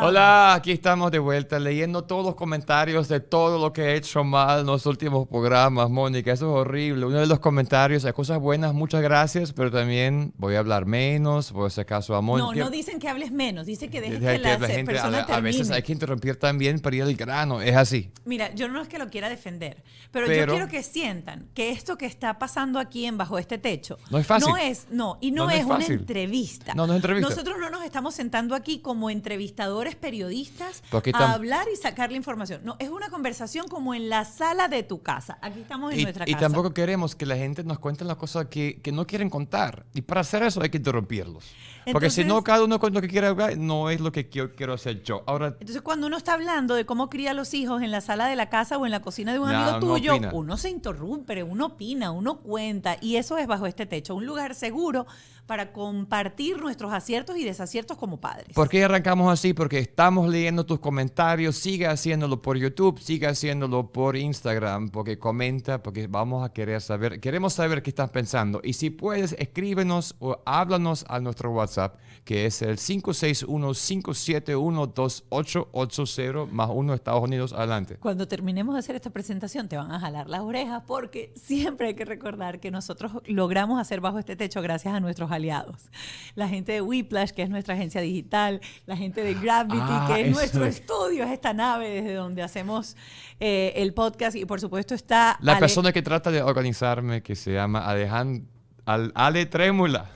Hola, aquí estamos de vuelta leyendo todos los comentarios de todo lo que he hecho mal en los últimos programas, Mónica. Eso es horrible. Uno de los comentarios, hay cosas buenas, muchas gracias, pero también voy a hablar menos, voy a hacer caso a Mónica. No dicen que hables menos, dicen que dejes Deja que la gente, persona termine. a veces hay que interrumpir también para ir al grano, es así. Mira, yo no es que lo quiera defender, pero yo quiero que sientan que esto que está pasando aquí en Bajo este Techo no es fácil. No es una entrevista. No es entrevista. Nosotros no nos estamos sentando aquí como entrevistadores periodistas a hablar y sacar la información. No, es una conversación como en la sala de tu casa. Aquí estamos en nuestra casa. Y tampoco queremos que la gente nos cuente las cosas que no quieren contar. Y para hacer eso hay que interrumpirlos. Porque si no, cada uno cuenta lo que quiere hablar, no es lo que quiero hacer yo. Ahora, entonces, cuando uno está hablando de cómo cría a los hijos en la sala de la casa o en la cocina de un amigo tuyo, uno se interrumpe, uno opina, uno cuenta. Y eso es Bajo este Techo, un lugar seguro para compartir nuestros aciertos y desaciertos como padres. ¿Por qué arrancamos así? Porque estamos leyendo tus comentarios. Sigue haciéndolo por YouTube, sigue haciéndolo por Instagram, porque comenta, porque vamos a queremos saber qué estás pensando. Y si puedes, escríbenos o háblanos a nuestro WhatsApp, que es el 561-571-2880 más 1 Estados Unidos, adelante. Cuando terminemos de hacer esta presentación te van a jalar las orejas, porque siempre hay que recordar que nosotros logramos hacer Bajo este Techo gracias a nuestros aliados. La gente de Whiplash, que es nuestra agencia digital, la gente de Gravity, que es nuestro estudio, es esta nave desde donde hacemos el podcast, y por supuesto está la persona que trata de organizarme, que se llama Ale Trémula.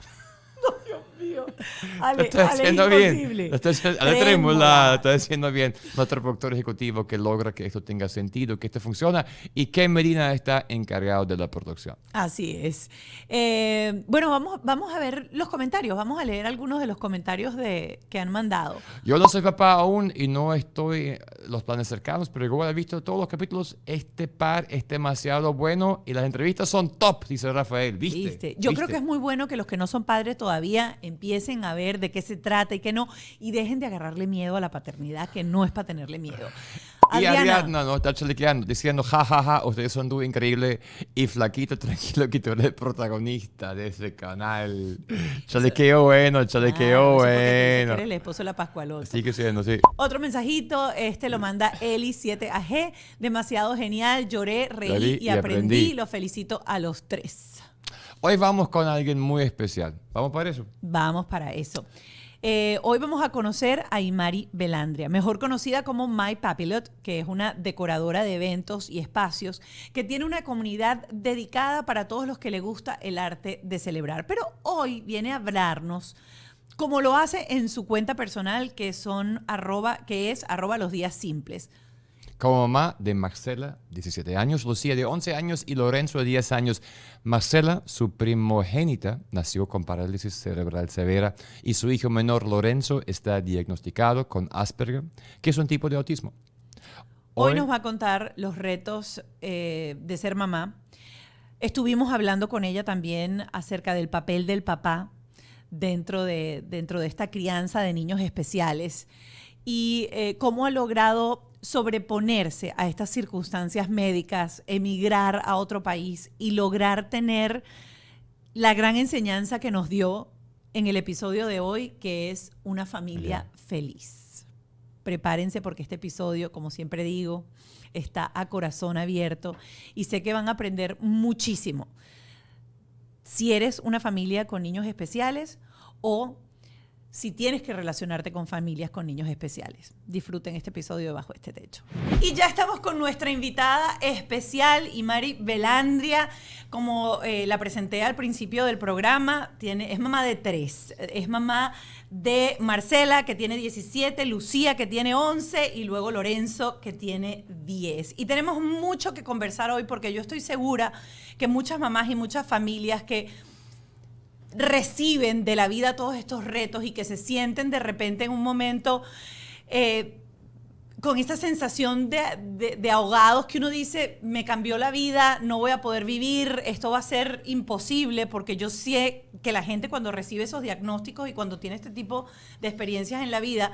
Ale, lo estoy haciendo bien. Ale Trémula, lo estoy haciendo bien. Nuestro productor ejecutivo que logra que esto tenga sentido, que esto funcione, y Ken Medina está encargado de la producción. Así es. Bueno, vamos a ver los comentarios. Vamos a leer algunos de los comentarios que han mandado. Yo no soy papá aún y no estoy en los planes cercanos, pero igual he visto todos los capítulos. Este par es demasiado bueno y las entrevistas son top, dice Rafael. ¿Viste? Yo creo que es muy bueno que los que no son padres todavía empiecen a ver de qué se trata y qué no, y dejen de agarrarle miedo a la paternidad, que no es para tenerle miedo. Y Ariadna nos está chalequeando, diciendo, jajaja, ustedes son dúo increíble y flaquito, tranquilo, que tú eres el protagonista de ese canal. Chalequeo bueno. Eso porque tú eres el esposo de la Pascualota. Sigue siendo, sí. Otro mensajito, lo manda Eli7AG. Demasiado genial, lloré, reí y aprendí. Los felicito a los tres. Hoy vamos con alguien muy especial. ¿Vamos para eso? Vamos para eso. Hoy vamos a conocer a Imari Belandria, mejor conocida como My Papilot, que es una decoradora de eventos y espacios que tiene una comunidad dedicada para todos los que le gusta el arte de celebrar. Pero hoy viene a hablarnos, como lo hace en su cuenta personal, que es @losdiassimples. Como mamá de Marcela, 17 años, Lucía, de 11 años, y Lorenzo, de 10 años. Marcela, su primogénita, nació con parálisis cerebral severa y su hijo menor, Lorenzo, está diagnosticado con Asperger, que es un tipo de autismo. Hoy nos va a contar los retos de ser mamá. Estuvimos hablando con ella también acerca del papel del papá dentro de esta crianza de niños especiales y cómo ha logrado sobreponerse a estas circunstancias médicas, emigrar a otro país y lograr tener la gran enseñanza que nos dio en el episodio de hoy, que es una familia feliz. Prepárense, porque este episodio, como siempre digo, está a corazón abierto y sé que van a aprender muchísimo. Si eres una familia con niños especiales o si tienes que relacionarte con familias con niños especiales. Disfruten este episodio de Bajo este Techo. Y ya estamos con nuestra invitada especial, Imari Belandria. Como la presenté al principio del programa, es mamá de 3. Es mamá de Marcela, que tiene 17, Lucía, que tiene 11, y luego Lorenzo, que tiene 10. Y tenemos mucho que conversar hoy, porque yo estoy segura que muchas mamás y muchas familias que reciben de la vida todos estos retos y que se sienten de repente en un momento con esta sensación de ahogados, que uno dice, me cambió la vida, no voy a poder vivir, esto va a ser imposible, porque yo sé que la gente cuando recibe esos diagnósticos y cuando tiene este tipo de experiencias en la vida,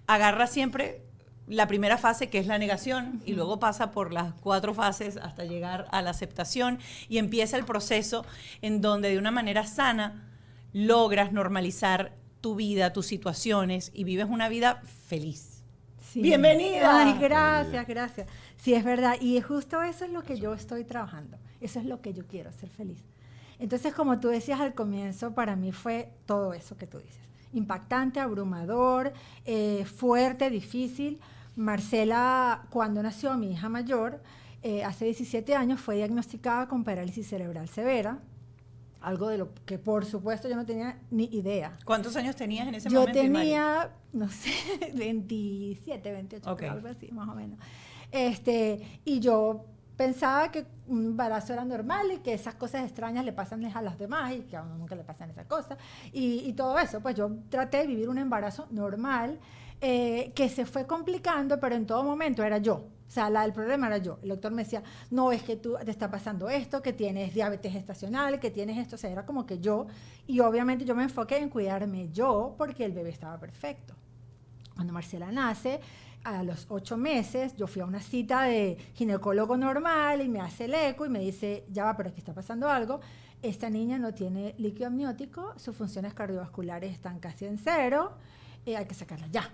agarra siempre la primera fase, que es la negación, y luego pasa por las 4 fases hasta llegar a la aceptación, y empieza el proceso en donde de una manera sana logras normalizar tu vida, tus situaciones, y vives una vida feliz. Sí. ¡Bienvenida! Ay, gracias, gracias. Sí, es verdad. Y justo eso es lo que yo estoy trabajando. Eso es lo que yo quiero, ser feliz. Entonces, como tú decías al comienzo, para mí fue todo eso que tú dices. Impactante, abrumador, fuerte, difícil. Marcela, cuando nació mi hija mayor, hace 17 años, fue diagnosticada con parálisis cerebral severa. Algo de lo que, por supuesto, yo no tenía ni idea. ¿Cuántos años tenías en ese Yo momento? tenía, no sé, 27, 28, Okay. algo así, más o menos. Y yo pensaba que un embarazo era normal y que esas cosas extrañas le pasan a las demás y que a uno nunca le pasan esas cosas. Y todo eso, pues yo traté de vivir un embarazo normal, que se fue complicando, pero en todo momento era yo. O sea, el problema era yo. El doctor me decía, no, es que tú te está pasando esto, que tienes diabetes gestacional, que tienes esto. O sea, era como que yo. Y obviamente yo me enfoqué en cuidarme yo porque el bebé estaba perfecto. Cuando Marcela nace, a los 8 meses, yo fui a una cita de ginecólogo normal y me hace el eco y me dice, ya va, pero aquí está pasando algo. Esta niña no tiene líquido amniótico, sus funciones cardiovasculares están casi en cero, hay que sacarla ya.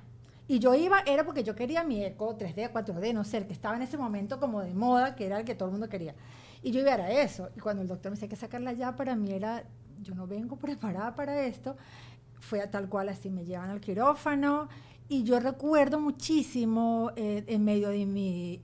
Y yo iba, era porque yo quería mi eco 3D, 4D, no sé, el que estaba en ese momento como de moda, que era el que todo el mundo quería. Y yo iba a eso. Y cuando el doctor me decía que sacarla ya, para mí era, yo no vengo preparada para esto. Fue tal cual así, me llevan al quirófano. Y yo recuerdo muchísimo, en medio de mi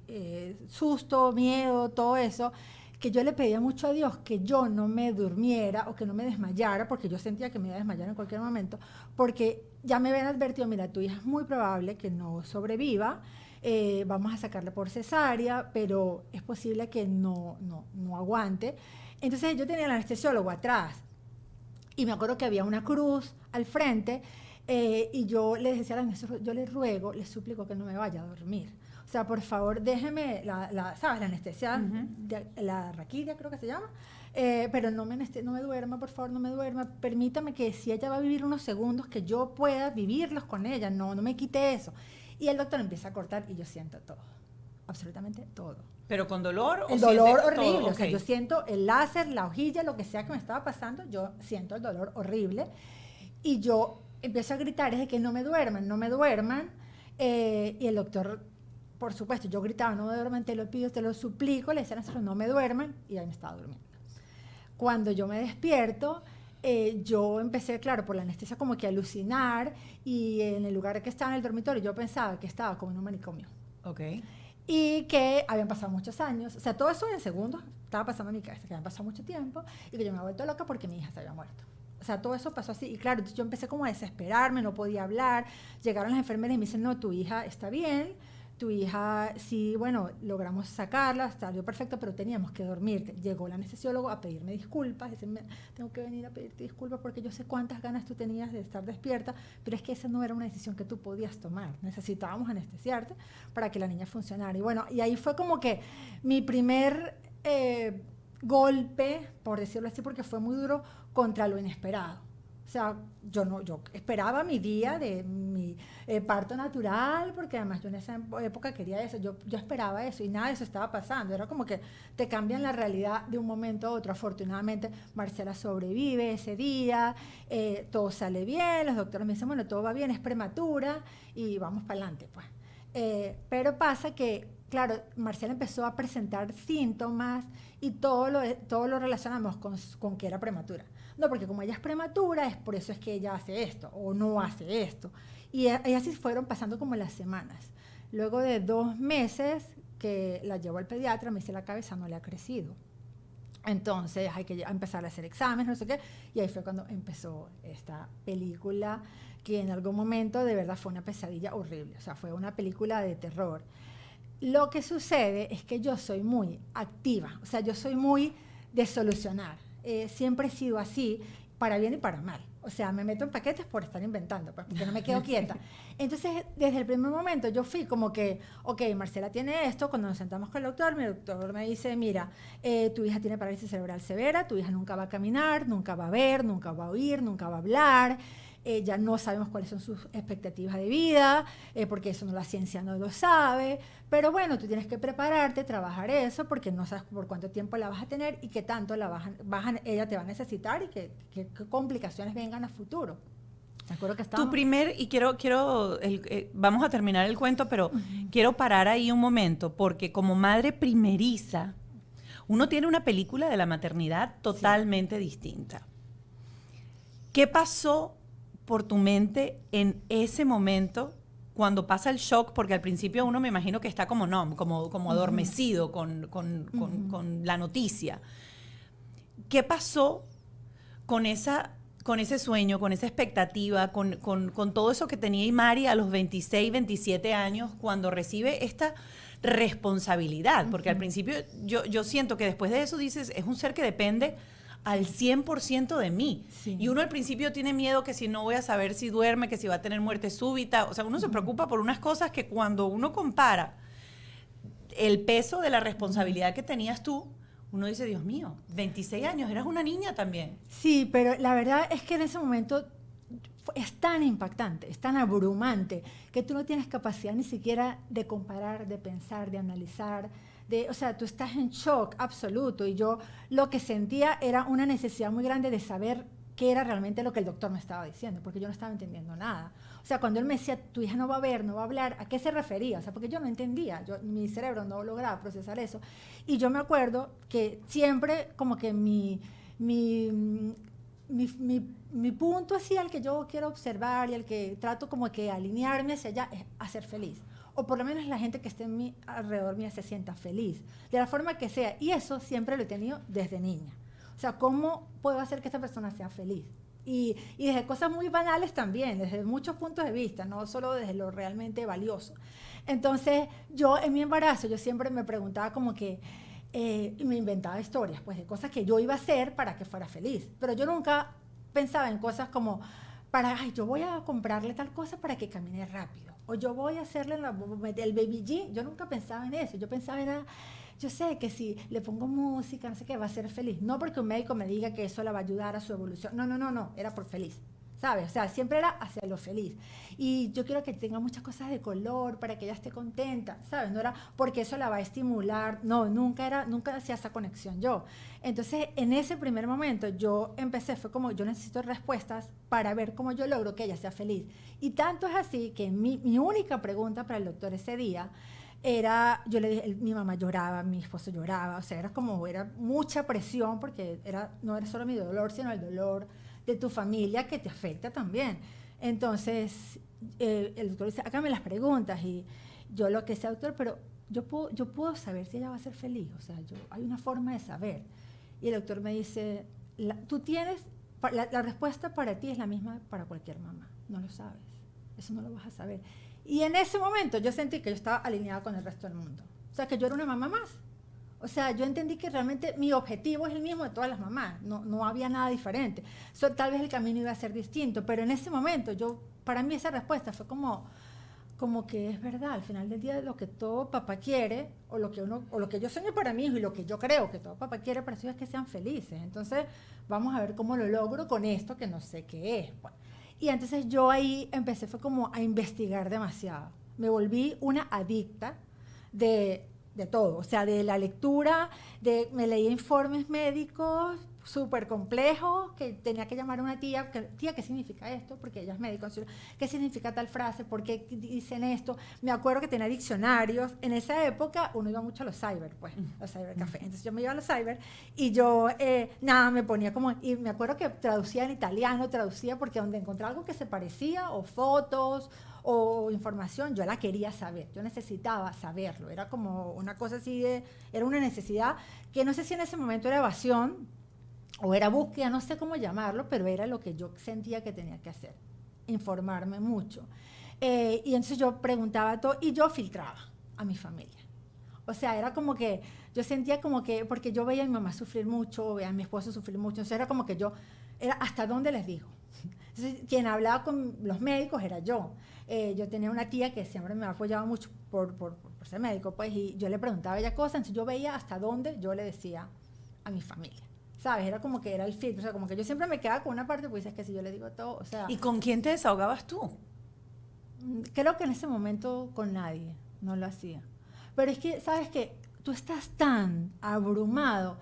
susto, miedo, todo eso, que yo le pedía mucho a Dios que yo no me durmiera o que no me desmayara, porque yo sentía que me iba a desmayar en cualquier momento, porque ya me habían advertido, mira, tu hija es muy probable que no sobreviva, vamos a sacarla por cesárea, pero es posible que no aguante. Entonces yo tenía al anestesiólogo atrás y me acuerdo que había una cruz al frente, y yo le decía al anestesiólogo, yo le ruego, le suplico que no me vaya a dormir. O sea, por favor, déjeme ¿sabes? La anestesia, la raquidia creo que se llama, pero no me duerma, por favor, no me duerma. Permítame que si ella va a vivir unos segundos, que yo pueda vivirlos con ella, no me quite eso. Y el doctor empieza a cortar y yo siento todo, absolutamente todo. ¿Pero con dolor? El dolor horrible, todo? Okay. O sea, yo siento el láser, la hojilla, lo que sea que me estaba pasando, yo siento el dolor horrible. Y yo empiezo a gritar, es de que no me duerman, no me duerman. Y el doctor, por supuesto, yo gritaba, no me duerman, te lo pido, te lo suplico, le decían a nosotros, no me duerman, y ahí me estaba durmiendo. Cuando yo me despierto, yo empecé, claro, por la anestesia como que a alucinar, y en el lugar que estaba en el dormitorio, yo pensaba que estaba como en un manicomio. Ok. Y que habían pasado muchos años, o sea, todo eso en segundos estaba pasando en mi cabeza, que habían pasado mucho tiempo, y que yo me había vuelto loca porque mi hija se había muerto. O sea, todo eso pasó así. Y claro, yo empecé como a desesperarme, no podía hablar. Llegaron las enfermeras y me dicen, no, tu hija está bien, tu hija, sí, bueno, logramos sacarla, salió perfecto, pero teníamos que dormirte. Llegó el anestesiólogo a pedirme disculpas, decirme, tengo que venir a pedirte disculpas porque yo sé cuántas ganas tú tenías de estar despierta, pero es que esa no era una decisión que tú podías tomar. Necesitábamos anestesiarte para que la niña funcionara. Y bueno, y ahí fue como que mi primer golpe, por decirlo así, porque fue muy duro, contra lo inesperado. O sea, yo esperaba mi día de mi parto natural, porque además yo en esa época quería eso, yo esperaba eso y nada de eso estaba pasando. Era como que te cambian la realidad de un momento a otro. Afortunadamente, Marcela sobrevive ese día, todo sale bien, los doctores me dicen, bueno, todo va bien, es prematura y vamos para adelante, pues. Pero pasa que, claro, Marcela empezó a presentar síntomas y todo lo relacionamos con que era prematura. No, porque como ella es prematura, es por eso es que ella hace esto o no hace esto. Y así fueron pasando como las semanas. Luego de 2 meses que la llevo al pediatra, me dice la cabeza no le ha crecido. Entonces hay que empezar a hacer exámenes, no sé qué. Y ahí fue cuando empezó esta película que en algún momento de verdad fue una pesadilla horrible. O sea, fue una película de terror. Lo que sucede es que yo soy muy activa. O sea, yo soy muy de solucionar. Siempre he sido así, para bien y para mal. O sea, me meto en paquetes por estar inventando, pues, porque no me quedo quieta. Entonces, desde el primer momento yo fui como que, ok, Marcela tiene esto. Cuando nos sentamos con el doctor, mi doctor me dice, mira, tu hija tiene parálisis cerebral severa, tu hija nunca va a caminar, nunca va a ver, nunca va a oír, nunca va a hablar. Ya no sabemos cuáles son sus expectativas de vida, porque eso la ciencia no lo sabe, pero bueno, tú tienes que prepararte, trabajar eso, porque no sabes por cuánto tiempo la vas a tener y qué tanto ella te va a necesitar y qué complicaciones vengan a futuro. Me acuerdo que Tu estábamos... primer, y vamos a terminar el cuento, pero quiero parar ahí un momento, porque como madre primeriza, uno tiene una película de la maternidad totalmente distinta. ¿Qué pasó por tu mente en ese momento cuando pasa el shock? Porque al principio uno me imagino que está como como adormecido con la noticia. ¿Qué pasó con ese sueño, con esa expectativa, con todo eso que tenía Imari a los 26, 27 años cuando recibe esta responsabilidad? Porque al principio yo siento que después de eso dices, es un ser que depende al 100% de mí. Sí. Y uno al principio tiene miedo que si no voy a saber si duerme, que si va a tener muerte súbita. O sea, uno se preocupa por unas cosas que cuando uno compara el peso de la responsabilidad que tenías tú, uno dice, Dios mío, 26 años, eras una niña también. Sí, pero la verdad es que en ese momento es tan impactante, es tan abrumante, que tú no tienes capacidad ni siquiera de comparar, de pensar, de analizar. O sea, tú estás en shock absoluto, y yo lo que sentía era una necesidad muy grande de saber qué era realmente lo que el doctor me estaba diciendo, porque yo no estaba entendiendo nada. O sea, cuando él me decía, tu hija no va a ver, no va a hablar, ¿a qué se refería? O sea, porque yo no entendía, mi cerebro no lograba procesar eso. Y yo me acuerdo que siempre como que mi punto así al que yo quiero observar y al que trato como que alinearme hacia allá es a ser feliz. O por lo menos la gente que esté en mi alrededor mía se sienta feliz, de la forma que sea. Y eso siempre lo he tenido desde niña. O sea, ¿cómo puedo hacer que esta persona sea feliz? Y desde cosas muy banales también, desde muchos puntos de vista, no solo desde lo realmente valioso. Entonces, yo en mi embarazo, yo siempre me preguntaba como que, y me inventaba historias, pues, de cosas que yo iba a hacer para que fuera feliz. Pero yo nunca pensaba en cosas como, ay, yo voy a comprarle tal cosa para que camine rápido. O yo voy a hacerle el baby G. Yo nunca pensaba en eso. Yo pensaba yo sé que si le pongo música, no sé qué, va a ser feliz. No porque un médico me diga que eso la va a ayudar a su evolución. No. Era por feliz, ¿sabes? O sea, siempre era hacia lo feliz. Y yo quiero que tenga muchas cosas de color para que ella esté contenta, ¿sabes? No era porque eso la va a estimular. No, nunca hacía esa conexión yo. Entonces, en ese primer momento, yo empecé, fue como, yo necesito respuestas para ver cómo yo logro que ella sea feliz. Y tanto es así que mi única pregunta para el doctor ese día era, yo le dije, mi mamá lloraba, mi esposo lloraba, o sea, era mucha presión, porque no era solo mi dolor, sino el dolor de tu familia que te afecta también. Entonces, el doctor dice, hágame las preguntas, y yo lo que sé, doctor, pero yo puedo saber si ella va a ser feliz, o sea, hay una forma de saber. Y el doctor me dice, tú tienes, la respuesta para ti es la misma para cualquier mamá, no lo sabes, eso no lo vas a saber. Y en ese momento yo sentí que yo estaba alineada con el resto del mundo, o sea, que yo era una mamá más. O sea, yo entendí que realmente mi objetivo es el mismo de todas las mamás, no había nada diferente. Tal vez el camino iba a ser distinto, pero en ese momento para mí esa respuesta fue como que es verdad, al final del día lo que todo papá quiere, o lo que yo sueño para mi hijo y lo que yo creo que todo papá quiere para sus hijos es que sean felices. Entonces, vamos a ver cómo lo logro con esto que no sé qué es. Bueno, y entonces yo ahí empecé, fue como a investigar demasiado. Me volví una adicta de todo, o sea, de la lectura, me leía informes médicos súper complejos, que tenía que llamar a una tía, ¿qué significa esto? Porque ella es médico, ¿qué significa tal frase? ¿Por qué dicen esto? Me acuerdo que tenía diccionarios. En esa época uno iba mucho a los cyber, pues, los cybercafés. Entonces yo me iba a los cyber y yo, me ponía y me acuerdo que traducía en italiano, porque donde encontraba algo que se parecía, o fotos, o información, yo la quería saber, yo necesitaba saberlo, era como una cosa así era una necesidad que no sé si en ese momento era evasión o era búsqueda, no sé cómo llamarlo, pero era lo que yo sentía que tenía que hacer, informarme mucho. Y entonces yo preguntaba todo y yo filtraba a mi familia. O sea, era como que yo sentía como que, porque yo veía a mi mamá sufrir mucho, veía a mi esposo sufrir mucho, entonces era como que era hasta dónde les digo. Entonces, quien hablaba con los médicos era yo. Yo tenía una tía que siempre me ha apoyado mucho por ser médico, pues, y yo le preguntaba a ella cosas, entonces yo veía hasta dónde yo le decía a mi familia, ¿sabes? Era como que era el filtro, o sea, como que yo siempre me quedaba con una parte, pues es que si yo le digo todo, o sea... ¿Y con quién te desahogabas tú? Creo que en ese momento con nadie, no lo hacía. Pero es que, ¿sabes qué? Tú estás tan abrumado,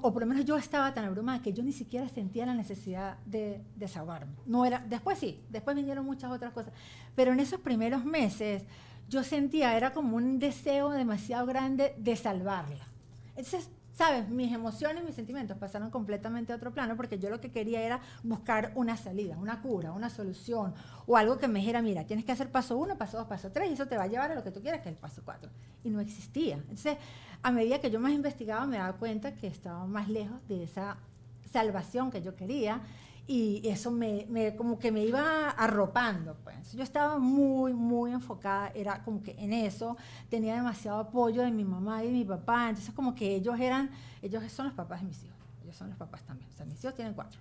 o por lo menos yo estaba tan abrumada que yo ni siquiera sentía la necesidad de desahogarme. No era, después sí, después vinieron muchas otras cosas, pero en esos primeros meses yo sentía, era como un deseo demasiado grande de salvarla. Entonces, ¿sabes? Mis emociones, mis sentimientos pasaron completamente a otro plano porque yo lo que quería era buscar una salida, una cura, una solución o algo que me dijera, mira, tienes que hacer paso 1, paso 2, paso 3 y eso te va a llevar a lo que tú quieras, que es el paso 4. Y no existía. Entonces, a medida que yo más investigaba, me daba cuenta que estaba más lejos de esa salvación que yo quería y eso como que me iba arropando, pues. Yo estaba muy, muy enfocada, era como que en eso, tenía demasiado apoyo de mi mamá y de mi papá, entonces como que ellos son los papás de mis hijos, ellos son los papás también, o sea, mis hijos tienen 4.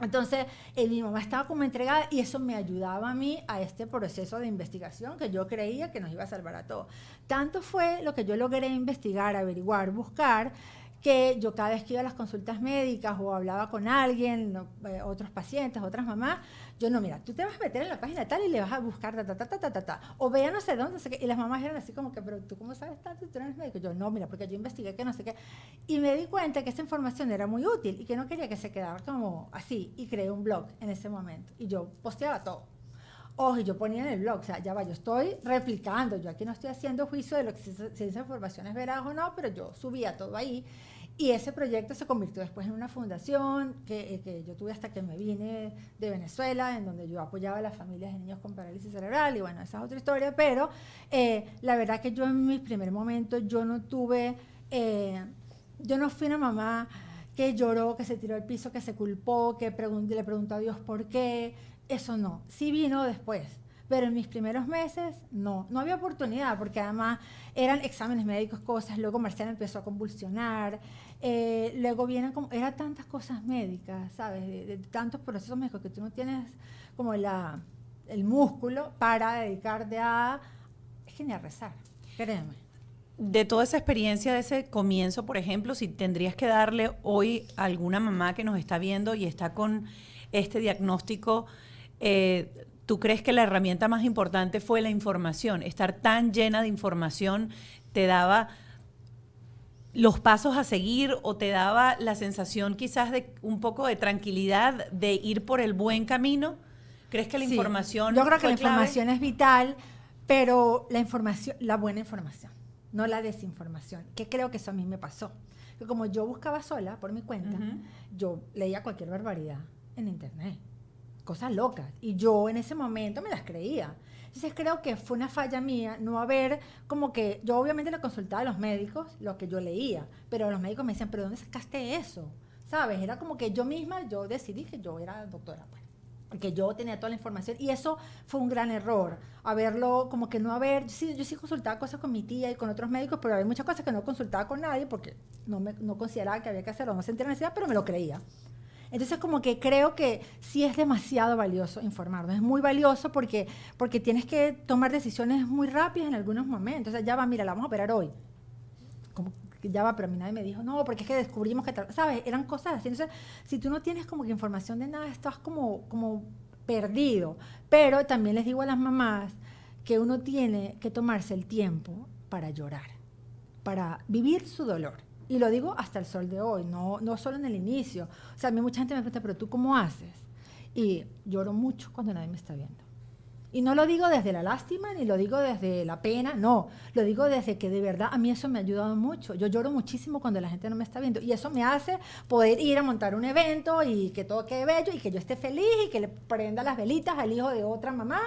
Entonces, mi mamá estaba como entregada y eso me ayudaba a mí a este proceso de investigación que yo creía que nos iba a salvar a todos. Tanto fue lo que yo logré investigar, averiguar, buscar, que yo cada vez que iba a las consultas médicas o hablaba con alguien, otros pacientes, otras mamás, yo no, mira, tú te vas a meter en la página tal y le vas a buscar o ve a no sé dónde, no sé qué, y las mamás eran así como que, pero tú cómo sabes tanto, tú no eres médico. Yo no, mira, porque yo investigué que no sé qué, y me di cuenta que esa información era muy útil y que no quería que se quedara como así, y creé un blog en ese momento, y yo posteaba todo. Ojo, y yo ponía en el blog, o sea, ya va, yo estoy replicando, yo aquí no estoy haciendo juicio de lo que si esa información es veraz o no, pero yo subía todo ahí. Y ese proyecto se convirtió después en una fundación que yo tuve hasta que me vine de Venezuela, en donde yo apoyaba a las familias de niños con parálisis cerebral, y bueno, esa es otra historia, pero la verdad que yo en mis primeros momentos, yo no fui una mamá que lloró, que se tiró al piso, que se culpó, que le preguntó a Dios por qué, eso no, sí vino después. Pero en mis primeros meses no había oportunidad, porque además eran exámenes médicos, cosas, luego Marcela empezó a convulsionar, luego eran tantas cosas médicas, ¿sabes? De tantos procesos médicos que tú no tienes como el músculo para dedicarte es que ni a rezar, créeme. De toda esa experiencia, de ese comienzo, por ejemplo, si tendrías que darle hoy a alguna mamá que nos está viendo y está con este diagnóstico, ¿tú crees que la herramienta más importante fue la información? Estar tan llena de información te daba los pasos a seguir o te daba la sensación quizás de un poco de tranquilidad de ir por el buen camino. ¿Crees que la información yo creo que la clave? información es vital, pero la buena información, no la desinformación, que creo que eso a mí me pasó. Que como yo buscaba sola por mi cuenta, yo leía cualquier barbaridad en internet, cosas locas, y yo en ese momento me las creía. Entonces creo que fue una falla mía no haber, como que yo obviamente le consultaba a los médicos lo que yo leía, pero los médicos me decían, ¿pero dónde sacaste eso? ¿Sabes? Era como que yo misma, yo decidí que yo era doctora, pues, porque yo tenía toda la información, y eso fue un gran error, yo sí consultaba cosas con mi tía y con otros médicos, pero había muchas cosas que no consultaba con nadie porque no consideraba que había que hacerlo, no sentía la necesidad, pero me lo creía. Entonces, como que creo que sí es demasiado valioso informarnos. Es muy valioso porque tienes que tomar decisiones muy rápidas en algunos momentos. O sea, ya va, mira, la vamos a operar hoy. Como que ya va, pero a mí nadie me dijo, no, porque es que descubrimos que, ¿sabes? Eran cosas así. Entonces, si tú no tienes como que información de nada, estás como perdido. Pero también les digo a las mamás que uno tiene que tomarse el tiempo para llorar, para vivir su dolor. Y lo digo hasta el sol de hoy, no solo en el inicio. O sea, a mí mucha gente me pregunta, ¿pero tú cómo haces? Y lloro mucho cuando nadie me está viendo. Y no lo digo desde la lástima, ni lo digo desde la pena, no. Lo digo desde que de verdad a mí eso me ha ayudado mucho. Yo lloro muchísimo cuando la gente no me está viendo. Y eso me hace poder ir a montar un evento y que todo quede bello y que yo esté feliz y que le prenda las velitas al hijo de otra mamá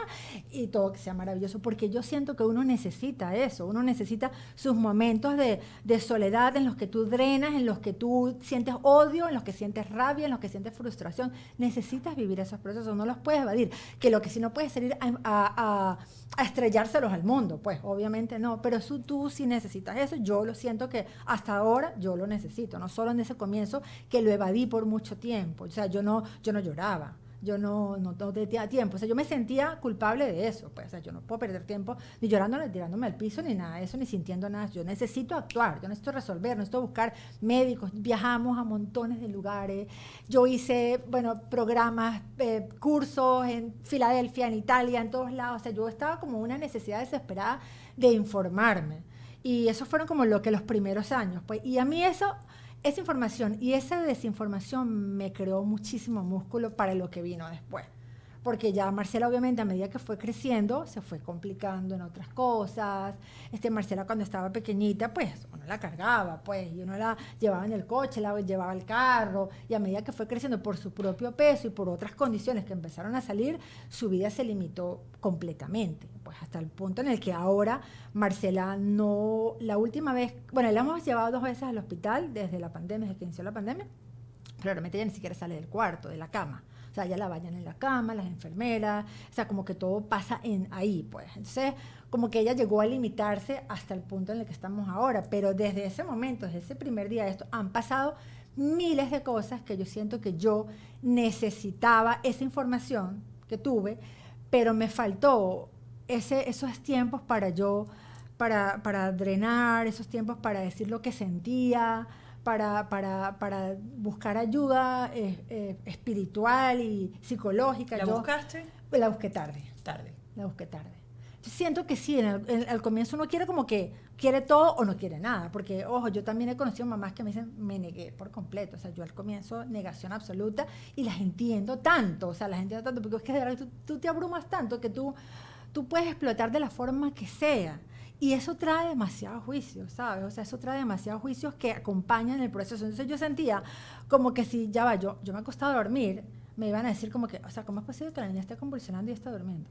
y todo que sea maravilloso. Porque yo siento que uno necesita eso. Uno necesita sus momentos de soledad en los que tú drenas, en los que tú sientes odio, en los que sientes rabia, en los que sientes frustración. Necesitas vivir esos procesos, no los puedes evadir. Que lo que sí no puedes salir a estrellárselos al mundo, pues obviamente no, pero tú sí necesitas eso. Yo lo siento que hasta ahora yo lo necesito, no solo en ese comienzo que lo evadí por mucho tiempo. O sea, yo no lloraba, yo no tenía tiempo, o sea, yo me sentía culpable de eso, pues, o sea, yo no puedo perder tiempo ni llorando, ni tirándome al piso, ni nada de eso, ni sintiendo nada. Yo necesito actuar, yo necesito resolver, necesito buscar médicos. Viajamos a montones de lugares, yo hice, programas, cursos en Filadelfia, en Italia, en todos lados. O sea, yo estaba como una necesidad desesperada de informarme, y esos fueron como lo que los primeros años, pues, y a mí eso esa información y esa desinformación me creó muchísimo músculo para lo que vino después. Porque ya Marcela, obviamente, a medida que fue creciendo, se fue complicando en otras cosas. Marcela, cuando estaba pequeñita, pues, uno la cargaba, pues, y uno la llevaba en el coche, la llevaba al carro, y a medida que fue creciendo por su propio peso y por otras condiciones que empezaron a salir, su vida se limitó completamente, pues, hasta el punto en el que ahora Marcela no, la última vez, bueno, la hemos llevado 2 veces al hospital desde la pandemia, desde que inició la pandemia, pero realmente ella ni siquiera sale del cuarto, de la cama. O sea, ya la bañan en la cama, las enfermeras, o sea, como que todo pasa ahí, pues. Entonces, como que ella llegó a limitarse hasta el punto en el que estamos ahora, pero desde ese momento, desde ese primer día de esto, han pasado miles de cosas que yo siento que yo necesitaba esa información que tuve, pero me faltó esos tiempos para drenar, esos tiempos para decir lo que sentía, para buscar ayuda espiritual y psicológica. ¿La buscaste? La busqué tarde. La busqué tarde. Yo siento que sí, al comienzo uno quiere como que quiere todo o no quiere nada, porque, ojo, yo también he conocido mamás que me dicen, me negué por completo, o sea, yo al comienzo negación absoluta y las entiendo tanto, o sea, las entiendo tanto, porque es que de verdad tú te abrumas tanto que tú puedes explotar de la forma que sea. Y eso trae demasiados juicios, ¿sabes? O sea, eso trae demasiados juicios que acompañan el proceso. Entonces yo sentía como que si, ya va, yo me acostaba a dormir, me iban a decir como que, o sea, ¿cómo es posible que la niña esté convulsionando y está durmiendo?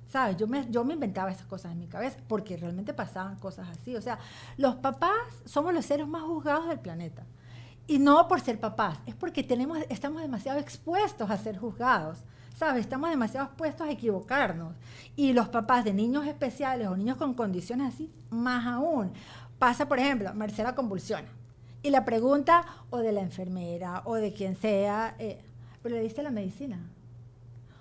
¿Sabes? Yo me inventaba esas cosas en mi cabeza porque realmente pasaban cosas así. O sea, los papás somos los seres más juzgados del planeta. Y no por ser papás, es porque estamos demasiado expuestos a ser juzgados. ¿Sabes? Estamos demasiado expuestos a equivocarnos. Y los papás de niños especiales o niños con condiciones así, más aún. Pasa, por ejemplo, Marcela convulsiona. Y la pregunta, o de la enfermera, o de quien sea, ¿pero le diste la medicina?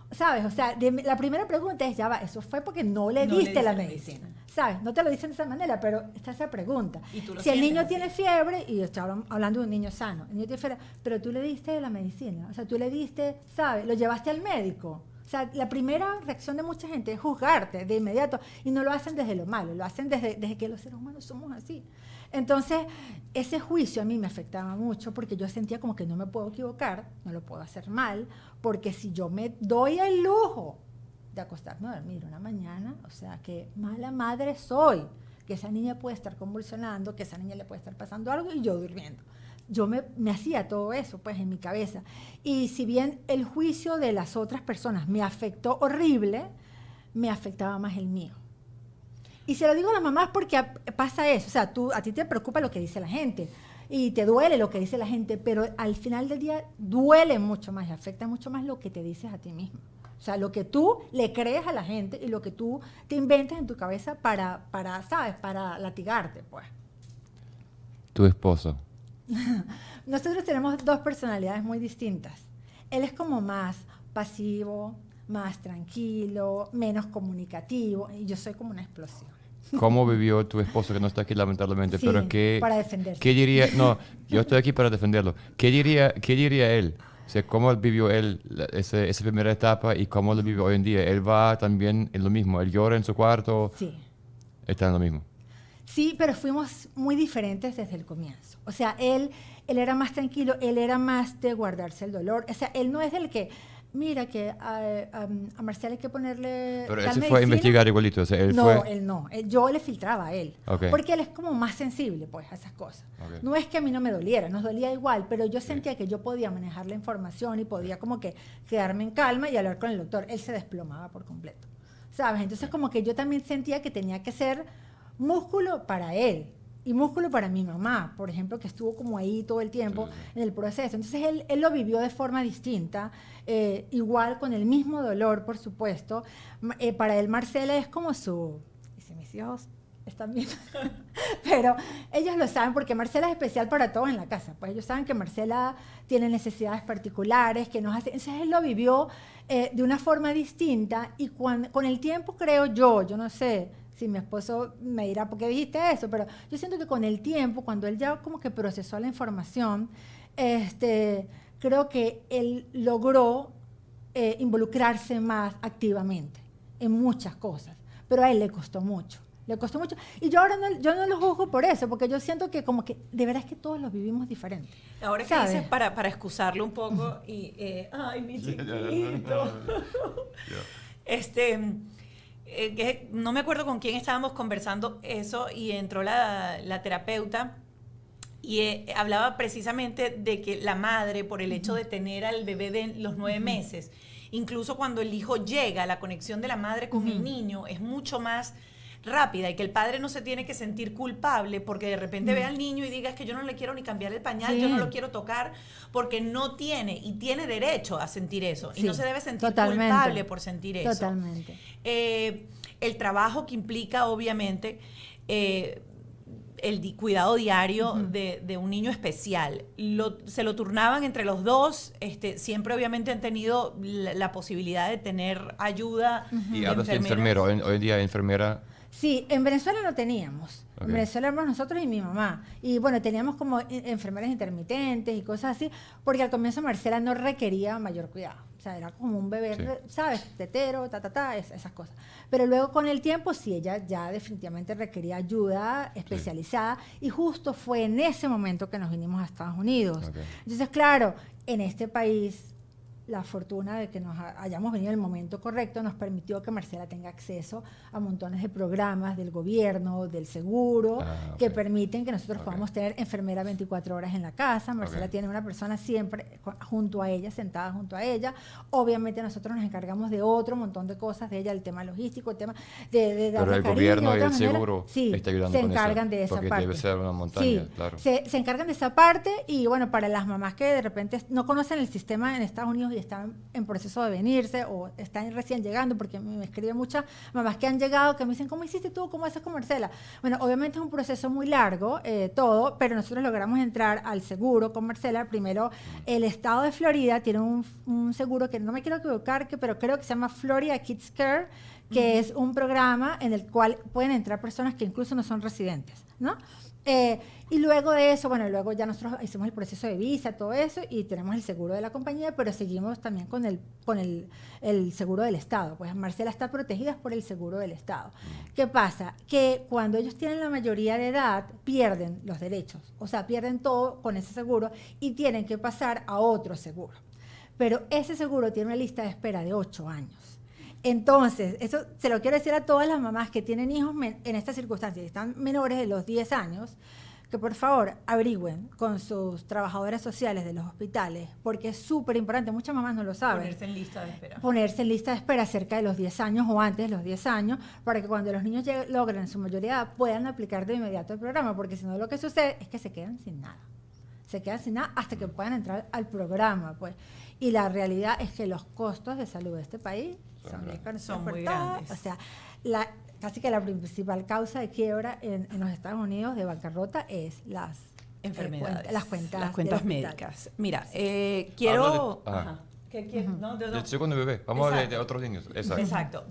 ¿Sabes? O sea, la primera pregunta es, ya va, eso fue porque no le diste la medicina. ¿Sabes? No te lo dicen de esa manera, pero está esa pregunta. Si el niño tiene fiebre, y estoy hablando de un niño sano, el niño tiene fiebre, pero tú le diste la medicina, o sea, tú le diste, ¿sabes? Lo llevaste al médico. O sea, la primera reacción de mucha gente es juzgarte de inmediato, y no lo hacen desde lo malo, lo hacen desde que los seres humanos somos así. Entonces, ese juicio a mí me afectaba mucho porque yo sentía como que no me puedo equivocar, no lo puedo hacer mal, porque si yo me doy el lujo de acostarme a dormir una mañana, o sea, qué mala madre soy, que esa niña puede estar convulsionando, que esa niña le puede estar pasando algo y yo durmiendo. Yo me hacía todo eso, pues, en mi cabeza. Y si bien el juicio de las otras personas me afectó horrible, me afectaba más el mío. Y se lo digo a las mamás porque pasa eso, o sea, a ti te preocupa lo que dice la gente y te duele lo que dice la gente, pero al final del día duele mucho más y afecta mucho más lo que te dices a ti mismo. O sea, lo que tú le crees a la gente y lo que tú te inventas en tu cabeza para ¿sabes? Para latigarte, pues. Tu esposo. Nosotros tenemos 2 personalidades muy distintas. Él es como más pasivo, más tranquilo, menos comunicativo, y yo soy como una explosión. ¿Cómo vivió tu esposo, que no está aquí lamentablemente? Sí, pero para defenderse. ¿qué diría? No, yo estoy aquí para defenderlo. ¿Qué diría él? O sea, ¿cómo vivió él esa primera etapa y cómo lo vive hoy en día? Él va también en lo mismo, él llora en su cuarto, Sí. está en lo mismo. Sí, pero fuimos muy diferentes desde el comienzo. O sea, él era más tranquilo, él era más de guardarse el dolor. O sea, él no es del que, mira, que a Marcela hay que ponerle Pero tal él se fue a medicina. investigar igualito. O sea, él No, fue... él no. Yo le filtraba a él. Okay. Porque él es como más sensible, pues, a esas cosas. Okay. No es que a mí no me doliera, nos dolía igual, pero yo sentía que yo podía manejar la información y podía como que quedarme en calma y hablar con el doctor. Él se desplomaba por completo, ¿sabes? Entonces como que yo también sentía que tenía que ser músculo para él y músculo para mi mamá, por ejemplo, que estuvo como ahí todo el tiempo en el proceso. Entonces él lo vivió de forma distinta, igual con el mismo dolor, por supuesto. Para él Marcela es como su... Dice, mis hijos están bien, pero ellos lo saben porque Marcela es especial para todos en la casa. Pues ellos saben que Marcela tiene necesidades particulares, que nos hace... Entonces él lo vivió de una forma distinta y con el tiempo creo yo no sé... Si mi esposo me dirá, ¿por qué dijiste eso? Pero yo siento que con el tiempo, cuando él ya como que procesó la información, creo que él logró involucrarse más activamente en muchas cosas. Pero a él le costó mucho. Le costó mucho. Y yo ahora yo no lo juzgo por eso, porque yo siento que como que de verdad es que todos los vivimos diferente. Ahora que dices, para excusarlo un poco, y, ay, mi chiquito. Que no me acuerdo con quién estábamos conversando eso y entró la terapeuta y hablaba precisamente de que la madre, por el hecho de tener al bebé de los 9 meses, incluso cuando el hijo llega, la conexión de la madre con el niño es mucho más rápida y que el padre no se tiene que sentir culpable porque de repente ve al niño y diga es que yo no le quiero ni cambiar el pañal, yo no lo quiero tocar, porque no tiene y tiene derecho a sentir eso y no se debe sentir culpable por sentir eso. Totalmente. El trabajo que implica obviamente el cuidado diario de un niño especial. Se lo turnaban entre los dos, siempre obviamente han tenido la posibilidad de tener ayuda. Y hablas de enfermero, hoy en día enfermera. Sí, en Venezuela no teníamos. Okay. En Venezuela éramos nosotros y mi mamá. Y bueno, teníamos como enfermeras intermitentes y cosas así, porque al comienzo Marcela no requería mayor cuidado. O sea, era como un bebé, ¿sabes? Tetero, esas cosas. Pero luego con el tiempo, sí, ella ya definitivamente requería ayuda especializada. Y justo fue en ese momento que nos vinimos a Estados Unidos. Okay. Entonces, claro, en este país, la fortuna de que nos hayamos venido en el momento correcto nos permitió que Marcela tenga acceso a montones de programas del gobierno, del seguro, que permiten que nosotros podamos tener enfermera 24 horas en la casa. Marcela tiene una persona siempre junto a ella, sentada junto a ella. Obviamente nosotros nos encargamos de otro montón de cosas de ella, el tema logístico, el tema de pero el gobierno y el seguro está ayudando se encargan de esa porque parte. Debe ser una montaña, claro. Se encargan de esa parte y bueno, para las mamás que de repente no conocen el sistema en Estados Unidos y están en proceso de venirse o están recién llegando, porque me escriben muchas mamás que han llegado que me dicen, ¿cómo hiciste tú? ¿Cómo haces con Marcela? Bueno, obviamente es un proceso muy largo, todo, pero nosotros logramos entrar al seguro con Marcela. Primero, el estado de Florida tiene un seguro que no me quiero equivocar, pero creo que se llama Florida Kids Care, que es un programa en el cual pueden entrar personas que incluso no son residentes, ¿no? Y luego de eso, bueno, luego ya nosotros hicimos el proceso de visa, todo eso, y tenemos el seguro de la compañía, pero seguimos también con el seguro del Estado. Pues Marcela está protegida por el seguro del Estado. ¿Qué pasa? Que cuando ellos tienen la mayoría de edad, pierden los derechos, o sea, pierden todo con ese seguro y tienen que pasar a otro seguro. Pero ese seguro tiene una lista de espera de 8 años. Entonces, eso se lo quiero decir a todas las mamás que tienen hijos en estas circunstancias, que están menores de los 10 años, que por favor averigüen con sus trabajadoras sociales de los hospitales, porque es súper importante, muchas mamás no lo saben. Ponerse en lista de espera. Ponerse en lista de espera cerca de los 10 años o antes de los 10 años, para que cuando los niños logren su mayoría de edad puedan aplicar de inmediato el programa, porque si no lo que sucede es que se quedan sin nada. Se quedan sin nada hasta que puedan entrar al programa, pues. Y la realidad es que los costos de salud de este país son muy grandes. O sea, casi que la principal causa de quiebra en los Estados Unidos de bancarrota es las enfermedades, las cuentas médicas. Mira, quiero... Del segundo bebé. Vamos a hablar de otros niños. Exacto.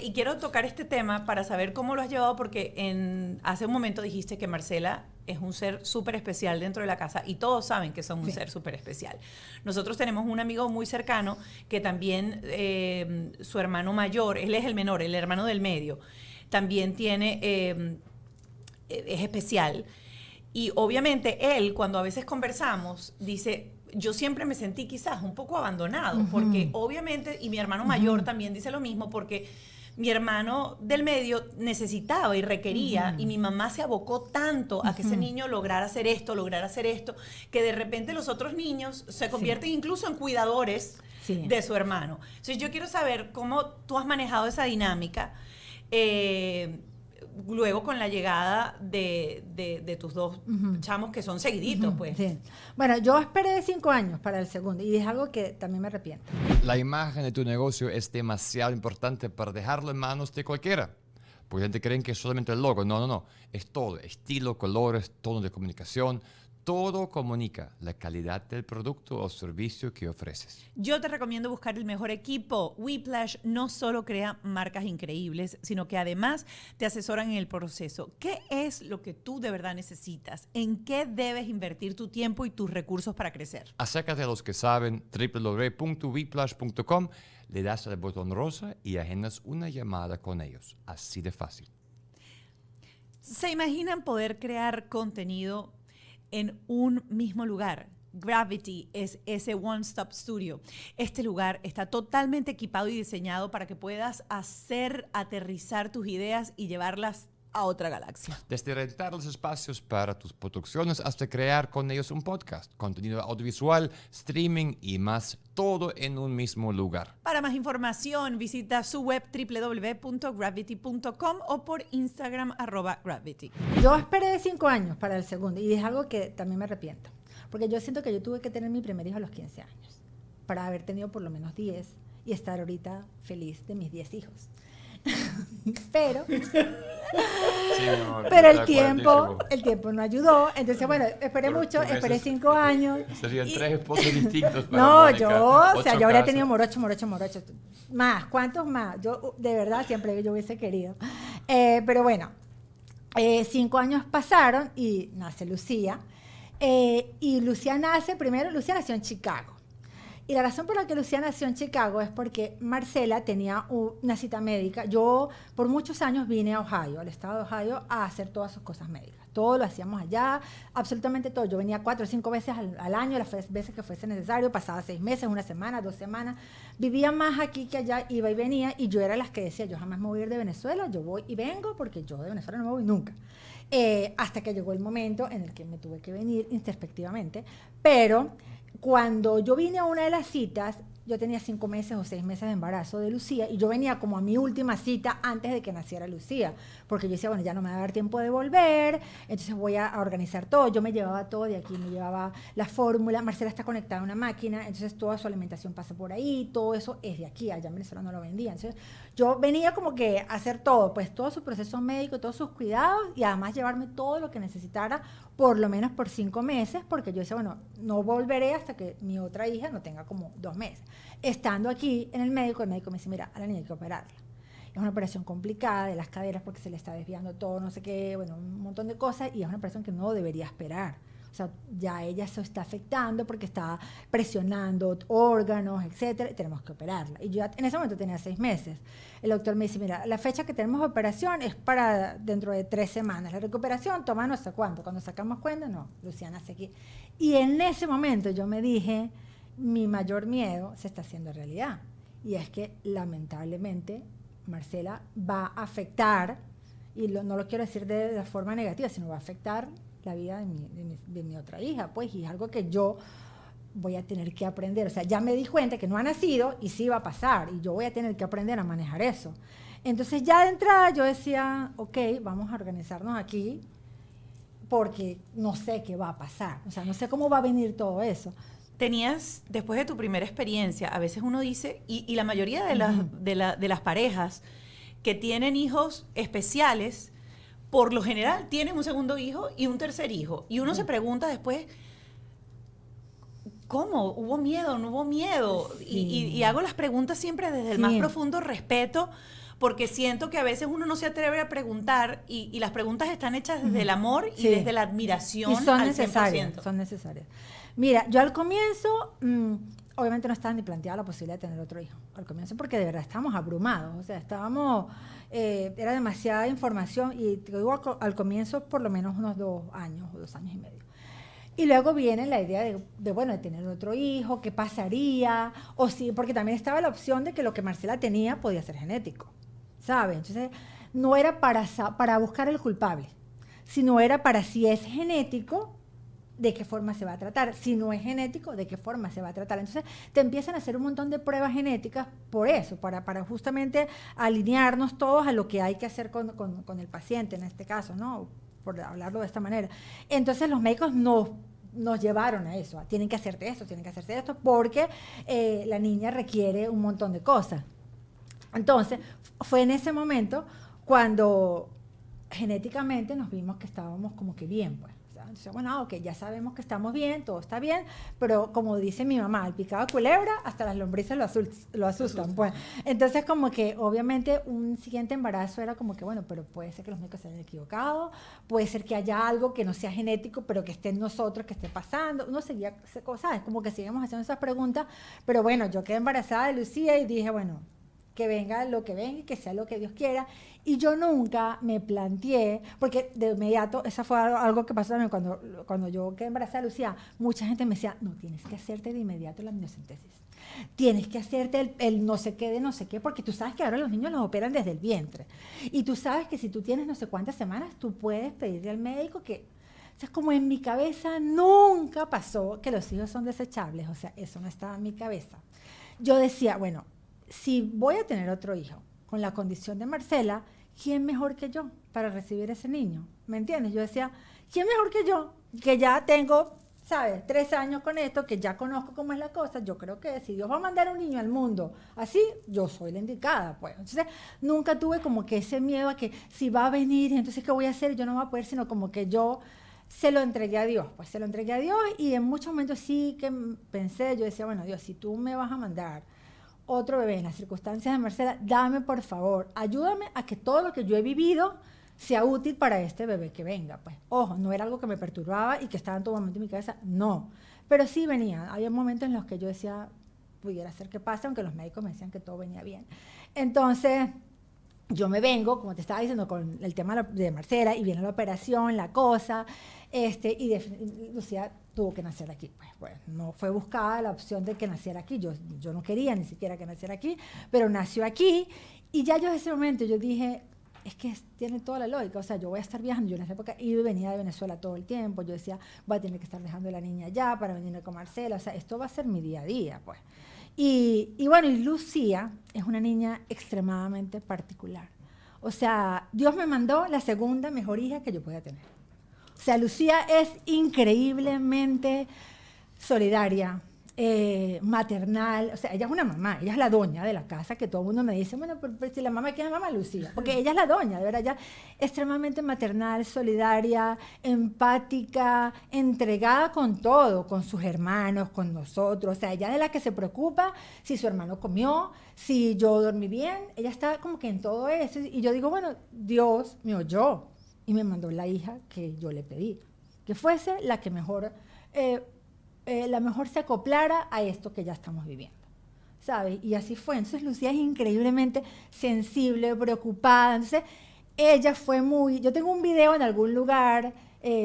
Y quiero tocar este tema para saber cómo lo has llevado, porque hace un momento dijiste que Marcela es un ser súper especial dentro de la casa y todos saben que son un ser súper especial. Nosotros tenemos un amigo muy cercano que también, su hermano mayor, él es el menor, el hermano del medio, también es especial. Y obviamente él, cuando a veces conversamos, dice... Yo siempre me sentí quizás un poco abandonado, porque obviamente, y mi hermano mayor también dice lo mismo, porque mi hermano del medio necesitaba y requería, y mi mamá se abocó tanto a que ese niño lograra hacer esto, que de repente los otros niños se convierten incluso en cuidadores de su hermano. Entonces yo quiero saber cómo tú has manejado esa dinámica, luego con la llegada de tus dos chamos que son seguiditos, pues. Sí. Bueno, yo esperé 5 años para el segundo y es algo que también me arrepiento. La imagen de tu negocio es demasiado importante para dejarlo en manos de cualquiera. Porque la gente cree que es solamente el logo. No. Es todo. Estilo, colores, tono de comunicación. Todo comunica la calidad del producto o servicio que ofreces. Yo te recomiendo buscar el mejor equipo. Whiplash no solo crea marcas increíbles, sino que además te asesoran en el proceso. ¿Qué es lo que tú de verdad necesitas? ¿En qué debes invertir tu tiempo y tus recursos para crecer? Acércate a los que saben, www.whiplash.com, le das al botón rosa y agendas una llamada con ellos. Así de fácil. ¿Se imaginan poder crear contenido en un mismo lugar? Gravity es ese one-stop studio. Este lugar está totalmente equipado y diseñado para que puedas aterrizar tus ideas y llevarlas a otra galaxia. Desde rentar los espacios para tus producciones hasta crear con ellos un podcast, contenido audiovisual, streaming y más, todo en un mismo lugar. Para más información, visita su web www.gravity.com o por Instagram @gravity. Yo esperé 5 años para el segundo y es algo que también me arrepiento. Porque yo siento que yo tuve que tener mi primer hijo a los 15 años para haber tenido por lo menos 10 y estar ahorita feliz de mis 10 hijos. Pero, Sí, amor, pero el estoy de tiempo acuerdísimo. no ayudó. Entonces, bueno, esperé Por- mucho, por eso esperé es- 5 años. Serían Y- 3 esposos distintos para No, Mónica, yo, o sea, 8 yo habría casas. tenido morocho. Más, ¿cuántos más? Yo, de verdad, siempre yo hubiese querido. Pero bueno, 5 años pasaron y nace Lucía. Y Lucía nació en Chicago. Y la razón por la que Lucía nació en Chicago es porque Marcela tenía una cita médica. Yo por muchos años vine a Ohio, al estado de Ohio, a hacer todas sus cosas médicas. Todo lo hacíamos allá, absolutamente todo. Yo venía 4 o 5 veces al año, las veces que fuese necesario, pasaba 6 meses, 1 semana, 2 semanas. Vivía más aquí que allá, iba y venía, y yo era las que decía, yo jamás me voy a ir de Venezuela, yo voy y vengo, porque yo de Venezuela no me voy nunca. Hasta que llegó el momento en el que me tuve que venir introspectivamente, pero cuando yo vine a una de las citas, yo tenía 5 meses o 6 meses de embarazo de Lucía y yo venía como a mi última cita antes de que naciera Lucía, porque yo decía, bueno, ya no me va a dar tiempo de volver, entonces voy a organizar todo. Yo me llevaba todo de aquí, me llevaba la fórmula, Marcela está conectada a una máquina, entonces toda su alimentación pasa por ahí, todo eso es de aquí, allá en Venezuela no lo vendían. Entonces yo venía como que a hacer todo, pues todo su proceso médico, todos sus cuidados y además llevarme todo lo que necesitara, por lo menos por 5 meses, porque yo decía, bueno, no volveré hasta que mi otra hija no tenga como 2 meses. Estando aquí en el médico me dice, mira, a la niña hay que operarla. Es una operación complicada de las caderas porque se le está desviando todo, no sé qué, bueno, un montón de cosas, y es una operación que no debería esperar. O sea, ya ella se está afectando porque está presionando órganos, etcétera, y tenemos que operarla. Y yo en ese momento tenía 6 meses. El doctor me dice, mira, la fecha que tenemos de operación es para dentro de 3 semanas. La recuperación toma no sé cuánto. Cuando sacamos cuenta, no, Luciana hace aquí. Y en ese momento yo me dije, mi mayor miedo se está haciendo realidad. Y es que lamentablemente Marcela va a afectar, y no lo quiero decir de la forma negativa, sino va a afectar la vida de mi otra hija, pues, y es algo que yo voy a tener que aprender. O sea, ya me di cuenta que no ha nacido y sí va a pasar, y yo voy a tener que aprender a manejar eso. Entonces ya de entrada yo decía, ok, vamos a organizarnos aquí, porque no sé qué va a pasar, o sea, no sé cómo va a venir todo eso. Tenías, después de tu primera experiencia, a veces uno dice, y la mayoría de las parejas que tienen hijos especiales, por lo general tienen un segundo hijo y un tercer hijo. Y uno se pregunta después, ¿cómo? ¿Hubo miedo? ¿No hubo miedo? Sí. Y hago las preguntas siempre desde el Sí. más profundo respeto, porque siento que a veces uno no se atreve a preguntar y las preguntas están hechas desde el amor y Sí. desde la admiración Y son al necesarias, 100%. son necesarias. Mira, yo al comienzo, obviamente no estaba ni planteada la posibilidad de tener otro hijo. Al comienzo porque de verdad estábamos abrumados, o sea, era demasiada información y te digo, al comienzo por lo menos unos 2 años o 2 años y medio. Y luego viene la idea de tener otro hijo, qué pasaría, o sí, porque también estaba la opción de que lo que Marcela tenía podía ser genético, ¿sabes? Entonces, no era para buscar el culpable, sino era para si es genético, de qué forma se va a tratar. Si no es genético, de qué forma se va a tratar. Entonces, te empiezan a hacer un montón de pruebas genéticas por eso, para justamente alinearnos todos a lo que hay que hacer con el paciente, en este caso, ¿no? Por hablarlo de esta manera. Entonces, los médicos nos llevaron a eso. Tienen que hacerte esto, tienen que hacerse esto, porque la niña requiere un montón de cosas. Entonces, fue en ese momento cuando genéticamente nos vimos que estábamos como que bien, pues. Entonces, bueno, ok, ya sabemos que estamos bien, todo está bien, pero como dice mi mamá, el picado de culebra, hasta las lombrices lo asustan, pues. Entonces, como que obviamente un siguiente embarazo era como que, bueno, pero puede ser que los médicos se hayan equivocado, puede ser que haya algo que no sea genético, pero que esté en nosotros, que esté pasando. Uno seguía, ¿sabes? Como que seguimos haciendo esas preguntas, pero bueno, yo quedé embarazada de Lucía y dije, bueno, que venga lo que venga y que sea lo que Dios quiera. Y yo nunca me planteé, porque de inmediato, eso fue algo que pasó también cuando yo quedé embarazada de Lucía, mucha gente me decía, no, tienes que hacerte de inmediato la amniocentesis. Tienes que hacerte el no sé qué de no sé qué, porque tú sabes que ahora los niños los operan desde el vientre. Y tú sabes que si tú tienes no sé cuántas semanas, tú puedes pedirle al médico que... O sea, como en mi cabeza nunca pasó que los hijos son desechables. O sea, eso no estaba en mi cabeza. Yo decía, bueno, si voy a tener otro hijo con la condición de Marcela, ¿quién mejor que yo para recibir ese niño? ¿Me entiendes? Yo decía, ¿quién mejor que yo? Que ya tengo, ¿sabes? 3 años con esto, que ya conozco cómo es la cosa. Yo creo que si Dios va a mandar un niño al mundo así, yo soy la indicada, pues. Entonces, nunca tuve como que ese miedo a que si va a venir, entonces, ¿qué voy a hacer? Yo no voy a poder, sino como que yo se lo entregué a Dios. Pues se lo entregué a Dios y en muchos momentos sí que pensé, yo decía, bueno, Dios, si tú me vas a mandar otro bebé en las circunstancias de Marcela, dame por favor, ayúdame a que todo lo que yo he vivido sea útil para este bebé que venga. Pues, ojo, no era algo que me perturbaba y que estaba en todo momento en mi cabeza, no. Pero sí venía, había momentos en los que yo decía, pudiera ser que pase, aunque los médicos me decían que todo venía bien. Entonces, yo me vengo, como te estaba diciendo, con el tema de Marcela, y viene la operación, la cosa, y Lucía tuvo que nacer aquí. Pues, bueno, no fue buscada la opción de que naciera aquí, yo no quería ni siquiera que naciera aquí, pero nació aquí, y ya yo en ese momento yo dije, es que tiene toda la lógica, o sea, yo voy a estar viajando, yo en esa época iba y venía de Venezuela todo el tiempo, yo decía, voy a tener que estar dejando a la niña allá para venirme con Marcela, o sea, esto va a ser mi día a día, pues. Y bueno, y Lucía es una niña extremadamente particular. O sea, Dios me mandó la segunda mejor hija que yo podía tener. O sea, Lucía es increíblemente solidaria, maternal. O sea, ella es una mamá, ella es la doña de la casa, que todo el mundo me dice, bueno, pero si la mamá, ¿quién es mamá? Lucía. Porque ella es la doña, de verdad, ella es extremadamente maternal, solidaria, empática, entregada con todo, con sus hermanos, con nosotros. O sea, ella es la que se preocupa si su hermano comió, si yo dormí bien. Ella está como que en todo eso. Y yo digo, bueno, Dios me oyó y me mandó la hija que yo le pedí, que fuese la que mejor... la mejor se acoplara a esto que ya estamos viviendo, ¿sabes? Y así fue. Entonces Lucía es increíblemente sensible, preocupada. Entonces ella fue muy... Yo tengo un video en algún lugar,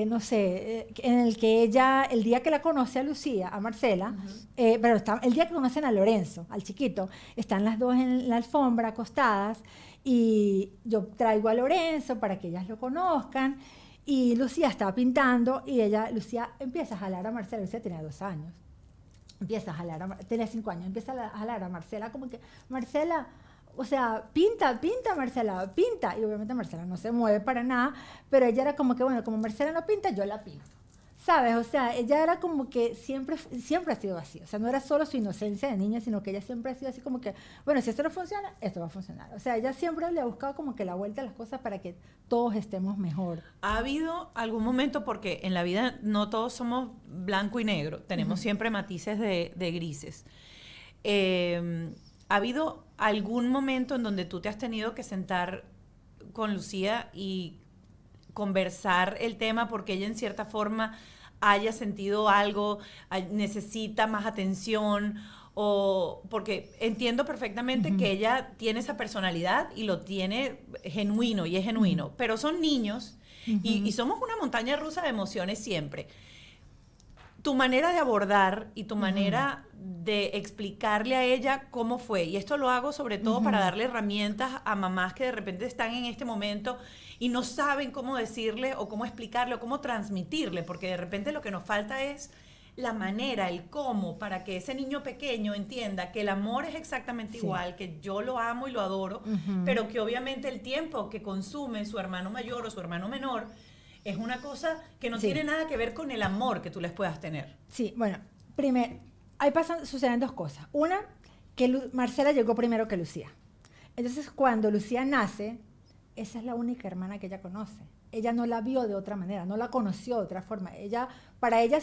no sé, en el que ella, el día que la conoce a Lucía, a Marcela, pero el día que conocen a Lorenzo, al chiquito, están las dos en la alfombra acostadas y yo traigo a Lorenzo para que ellas lo conozcan. Y Lucía estaba pintando y Lucía empieza a jalar a Marcela. Lucía tenía 2 años. Empieza a jalar, tenía 5 años. Empieza a jalar a Marcela como que, Marcela, o sea, pinta, Marcela, pinta. Y obviamente Marcela no se mueve para nada, pero ella era como que, bueno, como Marcela no pinta, yo la pinto. ¿Sabes? O sea, ella era como que siempre ha sido así. O sea, no era solo su inocencia de niña, sino que ella siempre ha sido así como que, bueno, si esto no funciona, esto va a funcionar. O sea, ella siempre le ha buscado como que la vuelta a las cosas para que todos estemos mejor. ¿Ha habido algún momento, porque en la vida no todos somos blanco y negro, tenemos siempre matices de grises? ¿Ha habido algún momento en donde tú te has tenido que sentar con Lucía y conversar el tema porque ella en cierta forma haya sentido algo, necesita más atención? O porque entiendo perfectamente que ella tiene esa personalidad y lo tiene genuino y es genuino, pero son niños y somos una montaña rusa de emociones siempre. Tu manera de abordar y tu manera de explicarle a ella cómo fue, y esto lo hago sobre todo para darle herramientas a mamás que de repente están en este momento y no saben cómo decirle o cómo explicarle o cómo transmitirle, porque de repente lo que nos falta es la manera, el cómo, para que ese niño pequeño entienda que el amor es exactamente igual, que yo lo amo y lo adoro, pero que obviamente el tiempo que consume su hermano mayor o su hermano menor es una cosa que no tiene nada que ver con el amor que tú les puedas tener. Sí, bueno, primero, suceden 2 cosas. Una, que Marcela llegó primero que Lucía. Entonces, cuando Lucía nace, esa es la única hermana que ella conoce. Ella no la vio de otra manera, no la conoció de otra forma. Para ella,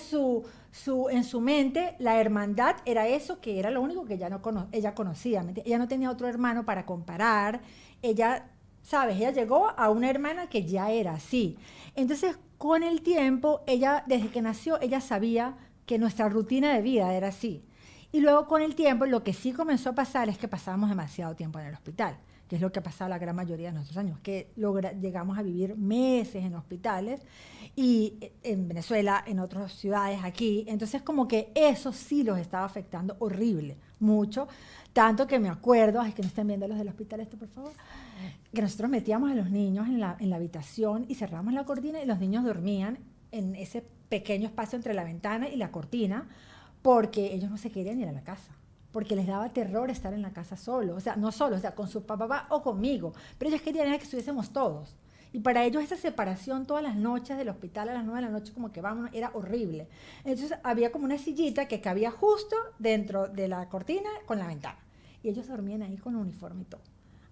en su mente, la hermandad era eso, que era lo único que ella conocía. Ella no tenía otro hermano para comparar. Ella, ¿sabes? Ella llegó a una hermana que ya era así. Entonces, con el tiempo, desde que nació, ella sabía que nuestra rutina de vida era así. Y luego con el tiempo, lo que sí comenzó a pasar es que pasábamos demasiado tiempo en el hospital, que es lo que ha pasado la gran mayoría de nuestros años, que llegamos a vivir meses en hospitales, y en Venezuela, en otras ciudades, aquí. Entonces como que eso sí los estaba afectando horrible, mucho, tanto que me acuerdo, ay, que no estén viendo los del hospital esto, por favor, que nosotros metíamos a los niños en la habitación y cerramos la cortina y los niños dormían en ese pequeño espacio entre la ventana y la cortina, porque ellos no se querían ir a la casa, porque les daba terror estar en la casa solo, o sea, no solo, o sea, con su papá o conmigo, pero ellos querían era que estuviésemos todos. Y para ellos esa separación todas las noches del hospital a las 9 de la noche, como que vamos, era horrible. Entonces había como una sillita que cabía justo dentro de la cortina con la ventana. Y ellos dormían ahí con uniforme y todo.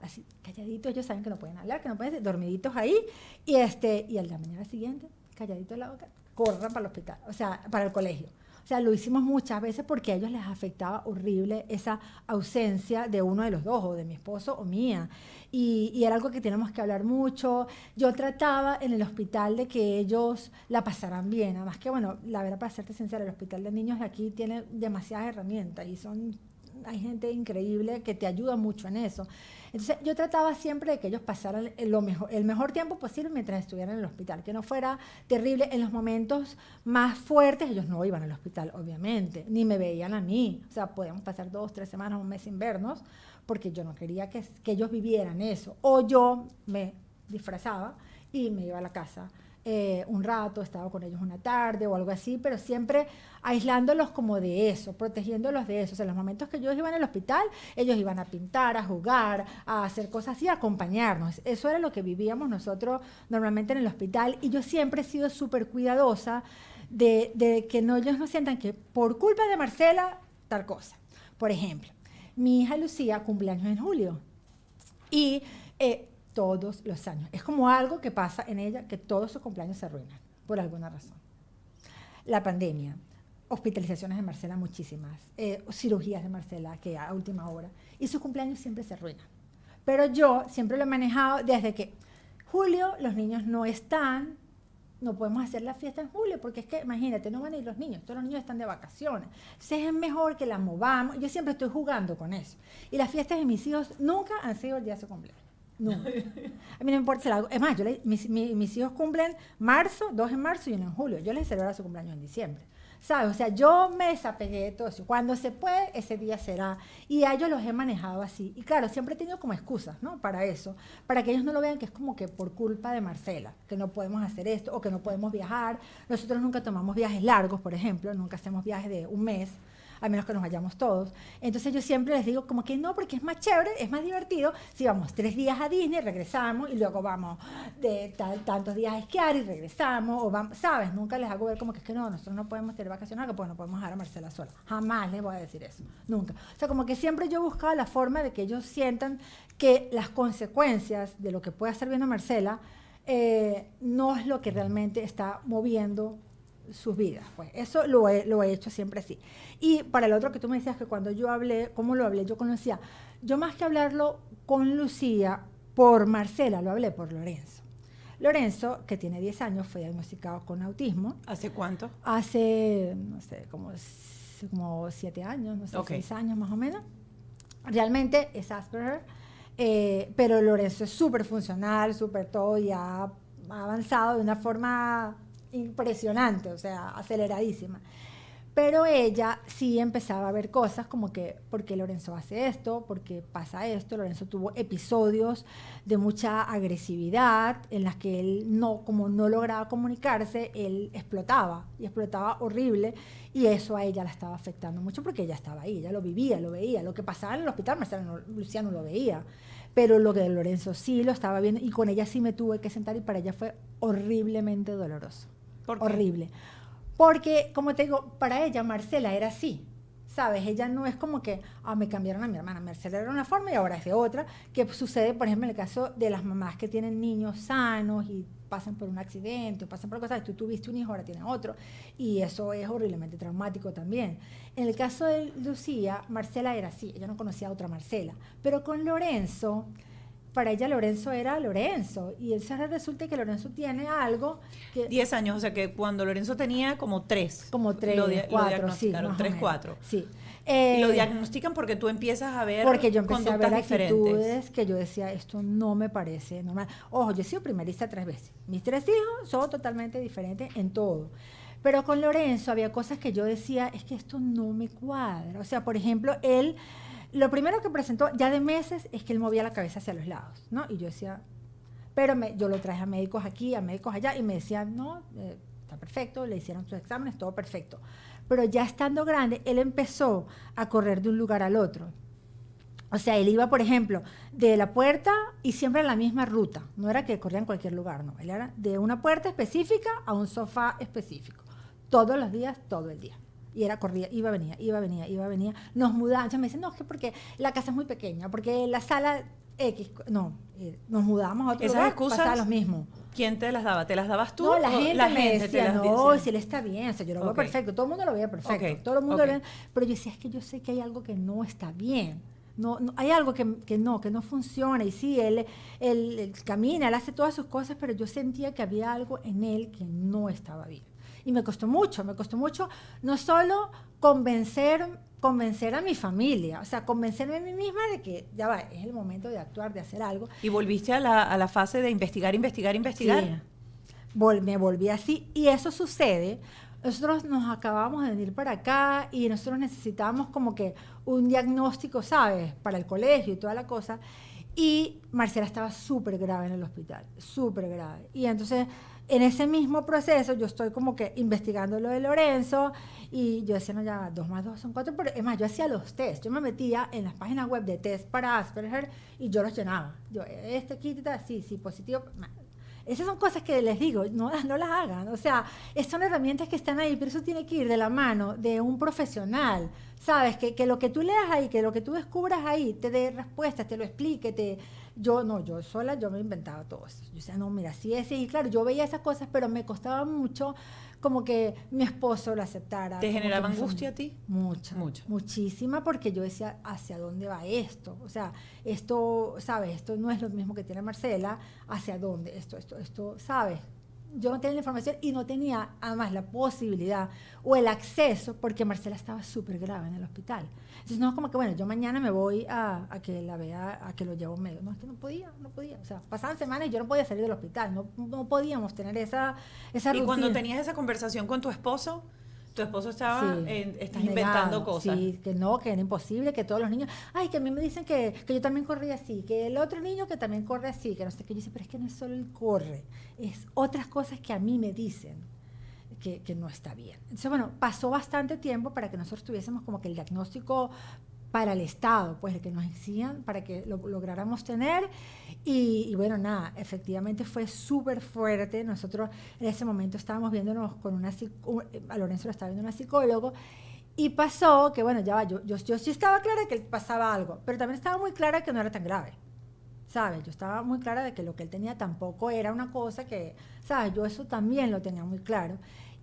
Así, calladitos, ellos saben que no pueden hablar, que no pueden, dormiditos ahí. Y a la mañana siguiente, calladitos en la boca, corran para el hospital, o sea, para el colegio. O sea, lo hicimos muchas veces porque a ellos les afectaba horrible esa ausencia de uno de los dos, o de mi esposo o mía. Y era algo que tenemos que hablar mucho. Yo trataba en el hospital de que ellos la pasaran bien. Además que, bueno, la verdad, para serte sincera, el hospital de niños de aquí tiene demasiadas herramientas y hay gente increíble que te ayuda mucho en eso. Entonces, yo trataba siempre de que ellos pasaran el mejor tiempo posible mientras estuvieran en el hospital, que no fuera terrible. En los momentos más fuertes, ellos no iban al hospital, obviamente, ni me veían a mí. O sea, podíamos pasar 2, 3 semanas, un mes sin vernos, porque yo no quería que ellos vivieran eso. O yo me disfrazaba y me iba a la casa un rato, estaba con ellos una tarde o algo así, pero siempre aislándolos como de eso, protegiéndolos de eso. O sea, en los momentos que ellos iban al hospital, ellos iban a pintar, a jugar, a hacer cosas así, a acompañarnos. Eso era lo que vivíamos nosotros normalmente en el hospital, y yo siempre he sido súper cuidadosa de que ellos no sientan que por culpa de Marcela, tal cosa. Por ejemplo, mi hija Lucía cumpleaños en julio y todos los años. Es como algo que pasa en ella, que todos sus cumpleaños se arruinan, por alguna razón. La pandemia, hospitalizaciones de Marcela muchísimas, cirugías de Marcela que a última hora, y sus cumpleaños siempre se arruinan. Pero yo siempre lo he manejado desde que julio los niños no están, no podemos hacer la fiesta en julio, porque es que, imagínate, no van a ir los niños, todos los niños están de vacaciones. Entonces es mejor que la movamos. Yo siempre estoy jugando con eso. Y las fiestas de mis hijos nunca han sido el día de su cumpleaños. No. A mí no me importa si la hago. Es más, mis hijos cumplen dos en marzo y uno en julio. Yo les celebro su cumpleaños en diciembre. ¿Sabes? O sea, yo me desapegué de todo eso. Cuando se puede, ese día será. Y a ellos los he manejado así. Y claro, siempre he tenido como excusas, ¿no? Para eso. Para que ellos no lo vean que es como que por culpa de Marcela, que no podemos hacer esto o que no podemos viajar. Nosotros nunca tomamos viajes largos, por ejemplo. Nunca hacemos viajes de un mes, a menos que nos vayamos todos. Entonces yo siempre les digo como que no, porque es más chévere, es más divertido si vamos 3 días a Disney, regresamos y luego vamos de tantos días a esquiar y regresamos, o vamos, ¿sabes? Nunca les hago ver como que es que no, nosotros no podemos tener vacaciones, porque no podemos dejar a Marcela sola. Jamás les voy a decir eso, nunca. O sea, como que siempre yo buscaba la forma de que ellos sientan que las consecuencias de lo que puede estar viendo Marcela no es lo que realmente está moviendo sus vidas. Pues eso lo he hecho siempre así. Y para el otro que tú me decías que cuando yo hablé, ¿cómo lo hablé? Yo con Lucía. Yo más que hablarlo con Lucía por Marcela, lo hablé por Lorenzo. Lorenzo, que tiene 10 años, fue diagnosticado con autismo. ¿Hace cuánto? Hace, no sé, como 7 años, no sé, Okay. 6 años más o menos. Realmente es Asperger, pero Lorenzo es súper funcional, súper todo, y ha avanzado de una forma impresionante, o sea, aceleradísima. Pero ella sí empezaba a ver cosas como que, ¿por qué Lorenzo hace esto? ¿Por qué pasa esto? Lorenzo tuvo episodios de mucha agresividad en las que él como no lograba comunicarse, él explotaba, y explotaba horrible, y eso a ella la estaba afectando mucho porque ella estaba ahí, ella lo vivía, lo veía. Lo que pasaba en el hospital, Lucía no lo veía, pero lo que de Lorenzo sí lo estaba viendo, y con ella sí me tuve que sentar, y para ella fue horriblemente doloroso. ¿Por qué? Horrible. Porque, como te digo, para ella Marcela era así, ¿sabes? Ella no es como que, me cambiaron a mi hermana. Marcela era de una forma y ahora es de otra, que sucede, por ejemplo, en el caso de las mamás que tienen niños sanos y pasan por un accidente o pasan por cosas, tú tuviste un hijo, ahora tienes otro, y eso es horriblemente traumático también. En el caso de Lucía, Marcela era así, ella no conocía a otra Marcela, pero con Lorenzo, para ella Lorenzo era Lorenzo, y resulta que Lorenzo tiene algo que... 10 años, o sea que cuando Lorenzo tenía como 3. Como 3, lo 4, sí. diagnosticaron, 3, 4. Sí. Y lo diagnostican porque tú empiezas a ver porque yo empecé a ver diferentes. actitudes que yo decía, esto no me parece normal. Ojo, yo he sido primerista 3 veces. Mis 3 hijos son totalmente diferentes en todo. Pero con Lorenzo había cosas que yo decía, es que esto no me cuadra. O sea, por ejemplo, él, lo primero que presentó ya de meses es que él movía la cabeza hacia los lados, ¿no? Y yo decía, pero yo lo traje a médicos aquí, a médicos allá, y me decían, no, está perfecto, le hicieron sus exámenes, todo perfecto. Pero ya estando grande, él empezó a correr de un lugar al otro. O sea, él iba, por ejemplo, de la puerta y siempre en la misma ruta. No era que corría en cualquier lugar, no. Él era de una puerta específica a un sofá específico. Todos los días, todo el día. Y corría, iba, venía. Nos mudábamos. Me dicen, no, es que porque la casa es muy pequeña, porque la sala X, no, nos mudábamos a otro ¿Esas lugar, excusas pasaba lo mismo. ¿Quién te las daba? ¿Te las dabas tú? No, la gente me decía, no, dice? si él está bien, o sea, yo lo veo perfecto, todo el mundo lo veía perfecto, Okay. todo el mundo lo veía, pero yo decía, es que yo sé que hay algo que no está bien, no, hay algo que no funciona, y sí, él camina, él hace todas sus cosas, pero yo sentía que había algo en él que no estaba bien. Y me costó mucho, no solo convencer a mi familia, o sea, convencerme a mí misma de que ya va, es el momento de actuar, de hacer algo. ¿Y volviste a la fase de investigar? Sí, me volví así, y eso sucede. Nosotros nos acabamos de venir para acá y nosotros necesitábamos como que un diagnóstico, ¿sabes? Para el colegio y toda la cosa. Y Marcela estaba súper grave en el hospital, súper grave. Y entonces, en ese mismo proceso, yo estoy como que investigando lo de Lorenzo y yo decía, no, ya 2 más 2 son 4, pero es más, yo hacía los test. Yo me metía en las páginas web de test para Asperger y yo los llenaba. Yo, quita, sí, positivo. Esas son cosas que les digo, no las hagan. O sea, son herramientas que están ahí, pero eso tiene que ir de la mano de un profesional. ¿Sabes? Que lo que tú leas ahí, que lo que tú descubras ahí, te dé respuestas, te lo explique. Yo sola, yo me inventaba todo eso. Yo decía, no, mira, sí es. Y claro, yo veía esas cosas, pero me costaba mucho como que mi esposo lo aceptara. ¿Te generaba angustia a ti? Mucha. Muchísima, porque yo decía, ¿hacia dónde va esto? O sea, esto, ¿sabes? Esto no es lo mismo que tiene Marcela. ¿Hacia dónde? Esto, ¿sabes? Yo no tenía la información y no tenía además la posibilidad o el acceso, porque Marcela estaba súper grave en el hospital. Entonces no es como que, bueno, yo mañana me voy a que la vea, a que lo lleve a un médico. No, es que no podía. O sea, pasaban semanas y yo no podía salir del hospital. No podíamos tener esa rutina. Y cuando tenías esa conversación con tu esposo estaba, estás inventando cosas. Sí, que era imposible, que todos los niños, que a mí me dicen que yo también corría así, que el otro niño que también corre así, que no sé qué. Yo dice, pero es que no es solo el corre, es otras cosas que a mí me dicen que no está bien. Entonces, bueno, pasó bastante tiempo para que nosotros tuviésemos como que el diagnóstico para el Estado, pues el que nos exigían para que lo lográramos tener. Y bueno, nada, efectivamente fue súper fuerte. Nosotros en ese momento estábamos viéndonos con a Lorenzo lo estaba viendo una psicólogo, y pasó que, bueno, ya va, yo sí estaba clara de que pasaba algo, pero también estaba muy clara que no era tan grave, ¿sabes? Yo estaba muy clara de que lo que él tenía tampoco era una cosa que, ¿sabes? Yo eso también lo tenía muy claro.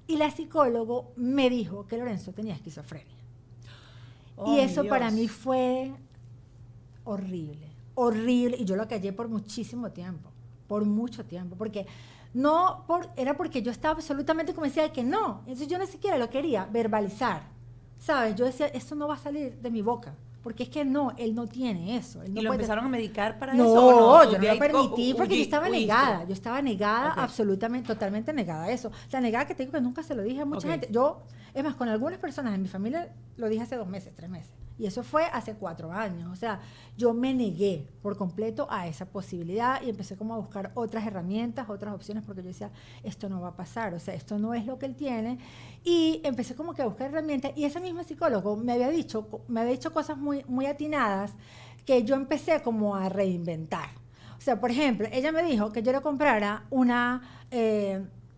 Y la psicólogo me dijo que Lorenzo tenía esquizofrenia. Y eso para mí fue horrible, y yo lo callé por muchísimo tiempo, porque era porque yo estaba absolutamente convencida de que no, entonces yo ni siquiera lo quería verbalizar, ¿sabes? Yo decía, esto no va a salir de mi boca, porque es que no, él no tiene eso. Él no ¿Y lo puede... empezaron a medicar para no, eso? No, yo no lo permití porque yo estaba negada, Okay. absolutamente, totalmente negada a eso. La negada que te digo que nunca se lo dije a mucha gente. Yo, es más, con algunas personas en mi familia lo dije hace 2 meses, 3 meses. Y eso fue hace 4 años. O sea, yo me negué por completo a esa posibilidad y empecé como a buscar otras herramientas, otras opciones, porque yo decía, esto no va a pasar, o sea, esto no es lo que él tiene. Y empecé como que a buscar herramientas, y ese mismo psicólogo me había dicho cosas muy, muy atinadas que yo empecé como a reinventar. O sea, por ejemplo, ella me dijo que yo le comprara una,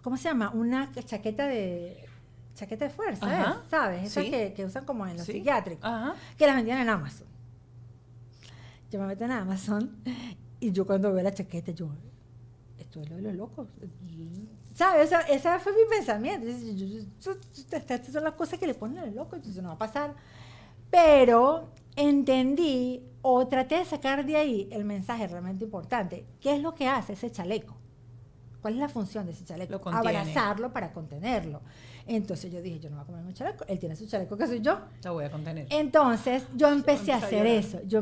¿cómo se llama? Una chaqueta de fuerza, ¿sabes? Esas sí. que usan como en los psiquiátricos, Ajá. que las vendían en Amazon. Yo me meto en Amazon y yo cuando veo la chaqueta, esto es lo de los locos. ¿Sabes? Esa fue mi pensamiento. Estas son las cosas que le ponen a los locos, entonces no va a pasar. Pero entendí o traté de sacar de ahí el mensaje realmente importante. ¿Qué es lo que hace ese chaleco? ¿Cuál es la función de ese chaleco? Lo contiene. Abrazarlo para contenerlo. Entonces yo dije, yo no voy a comer un chaleco, él tiene su chaleco que soy yo. Lo voy a contener. Entonces yo empecé a empezó a hacer llorar. eso, yo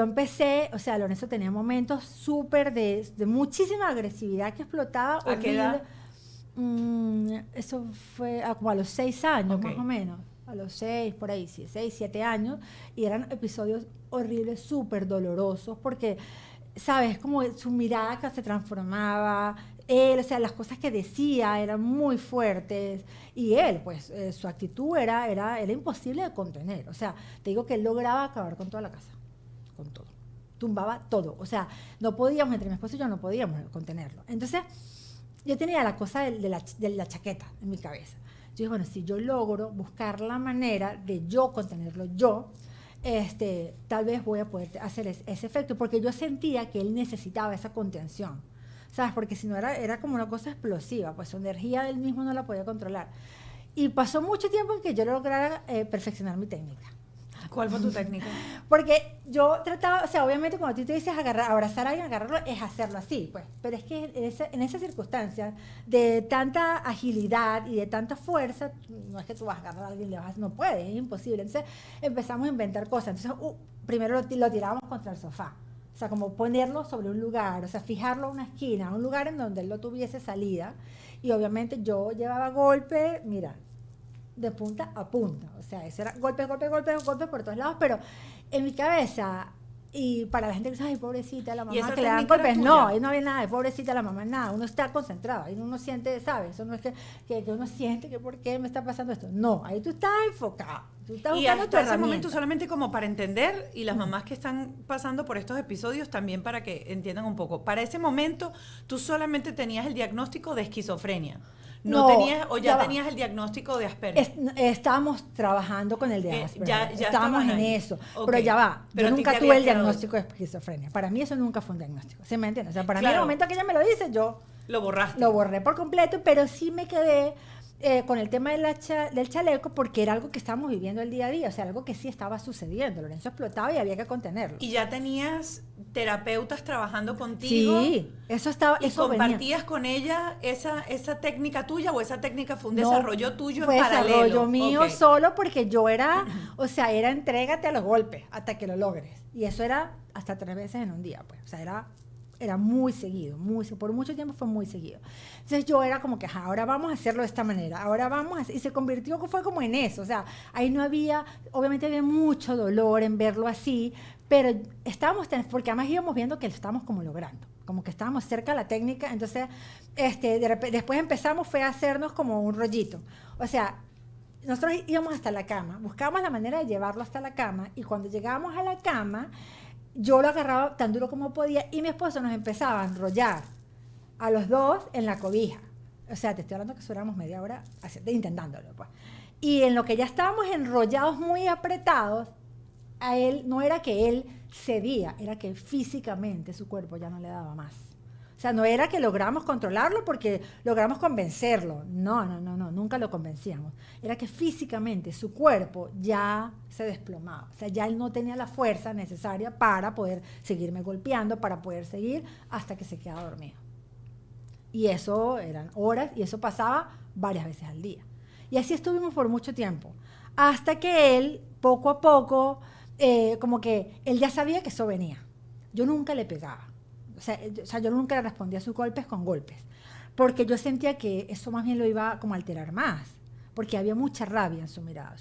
empecé, o sea, Lorenzo tenía momentos súper de muchísima agresividad que explotaba. ¿A qué edad? Eso fue como a los 6 años, Ok. más o menos. A los 6, por ahí, sí, 6, 7 años. Y eran episodios horribles, súper dolorosos, porque, ¿sabes? Como su mirada que se transformaba. Él, o sea, las cosas que decía eran muy fuertes. Y él, pues, su actitud era imposible de contener. O sea, te digo que él lograba acabar con toda la casa. Con todo. Tumbaba todo. O sea, no podíamos, entre mi esposo y yo, no podíamos contenerlo. Entonces, yo tenía la cosa de la chaqueta en mi cabeza. Yo dije, bueno, si yo logro buscar la manera de yo contenerlo yo, tal vez voy a poder hacer ese efecto, porque yo sentía que él necesitaba esa contención, ¿sabes? Porque si no era como una cosa explosiva, pues su energía él mismo no la podía controlar. Y pasó mucho tiempo en que yo lograra perfeccionar mi técnica. ¿Cuál fue tu técnica? Porque yo trataba, o sea, obviamente cuando tú te dices abrazar a alguien, agarrarlo, es hacerlo así, pues. Pero es que en esas circunstancias de tanta agilidad y de tanta fuerza, no es que tú vas a agarrar a alguien y le vas, no puede, es imposible. Entonces empezamos a inventar cosas. Entonces primero lo tirábamos contra el sofá. O sea, como ponerlo sobre un lugar, o sea, fijarlo a una esquina, a un lugar en donde él no tuviese salida. Y obviamente yo llevaba golpe, mira, de punta a punta. O sea, eso era golpes por todos lados, pero en mi cabeza, y para la gente que dice, ay, pobrecita la ¿Y mamá esa que le dan técnica era golpes, tuya? no, ahí no había nada de pobrecita la mamá, nada. Uno está concentrado, ahí uno siente, ¿sabes? Eso no es que uno siente que por qué me está pasando esto. No, ahí tú estás enfocado. Tú estás Y buscando tu hasta ese herramienta. momento solamente como para entender, y las mamás que están pasando por estos episodios también para que entiendan un poco. Para ese momento, tú solamente tenías el diagnóstico de esquizofrenia. No, tenías, o ya va. tenías el diagnóstico de Asperger. Estábamos trabajando con el de Asperger. ya Estábamos estaban en ahí. eso. Ok. Pero ya va. Pero Yo a ti nunca te tuve había el quedado diagnóstico de esquizofrenia. Para mí eso nunca fue un diagnóstico. ¿Se me entiende? O sea, para mí Claro. el momento que ella me lo dice, yo Lo borraste. lo borré por completo, pero sí me quedé con el tema del chaleco porque era algo que estábamos viviendo el día a día. O sea, algo que sí estaba sucediendo. Lorenzo explotaba y había que contenerlo. Y ya tenías terapeutas trabajando contigo. Sí, eso estaba. ¿Y eso venía. compartías con ella esa técnica tuya o esa técnica fue un No, desarrollo tuyo fue en paralelo? desarrollo mío Ok. solo porque yo era, o sea, era entrégate a los golpes hasta que lo logres. Y eso era hasta 3 veces en un día, pues. O sea, era muy seguido, por mucho tiempo fue muy seguido. Entonces yo era como que, ajá, ahora vamos a hacerlo de esta manera, ahora vamos a hacer, y se convirtió, fue como en eso, o sea, ahí no había, obviamente había mucho dolor en verlo así, pero estábamos, porque además íbamos viendo que lo estábamos como logrando, como que estábamos cerca de la técnica, entonces después empezamos fue a hacernos como un rollito, o sea, nosotros íbamos hasta la cama, buscábamos la manera de llevarlo hasta la cama, y cuando llegábamos a la cama, yo lo agarraba tan duro como podía y mi esposo nos empezaba a enrollar a los dos en la cobija. O sea, te estoy hablando que duramos media hora intentándolo, pues. Y en lo que ya estábamos enrollados muy apretados, a él no era que él cedía, era que físicamente su cuerpo ya no le daba más. O sea, no era que logramos controlarlo porque logramos convencerlo. No, nunca lo convencíamos. Era que físicamente su cuerpo ya se desplomaba. O sea, ya él no tenía la fuerza necesaria para poder seguirme golpeando, para poder seguir hasta que se quedaba dormido. Y eso eran horas y eso pasaba varias veces al día. Y así estuvimos por mucho tiempo. Hasta que él, poco a poco, como que él ya sabía que eso venía. Yo nunca le pegaba. O sea, yo nunca le respondía a sus golpes con golpes, porque yo sentía que eso más bien lo iba como a alterar más, porque había mucha rabia en su mirada.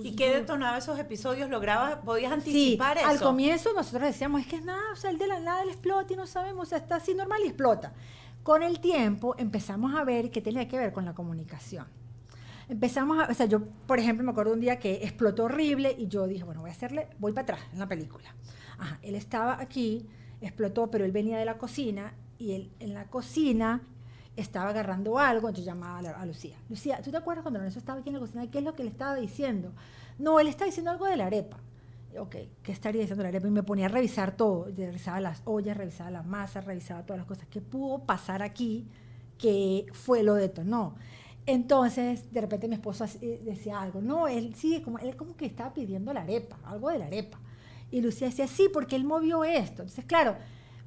¿Y qué detonaba esos episodios? ¿Podías Sí, anticipar eso? al comienzo nosotros decíamos, es que es nada, o sea, el de la nada él explota y no sabemos, o sea, está así normal y explota. Con el tiempo empezamos a ver que tenía que ver con la comunicación. O sea, yo, por ejemplo, me acuerdo un día que explotó horrible y yo dije, bueno, voy para atrás en la película. Ajá, él estaba aquí, explotó, pero él venía de la cocina y él en la cocina estaba agarrando algo, entonces llamaba a Lucía. Lucía, ¿tú te acuerdas cuando Lorenzo estaba aquí en la cocina? ¿Qué es lo que le estaba diciendo? No, él estaba diciendo algo de la arepa. Ok, ¿qué estaría diciendo la arepa? Y me ponía a revisar todo, revisaba las ollas, revisaba la masa, revisaba todas las cosas que pudo pasar aquí, que fue lo detonó. Entonces, de repente mi esposo decía algo, no, él como que estaba pidiendo la arepa, algo de la arepa. Y Lucía decía, sí, porque él movió esto. Entonces, claro,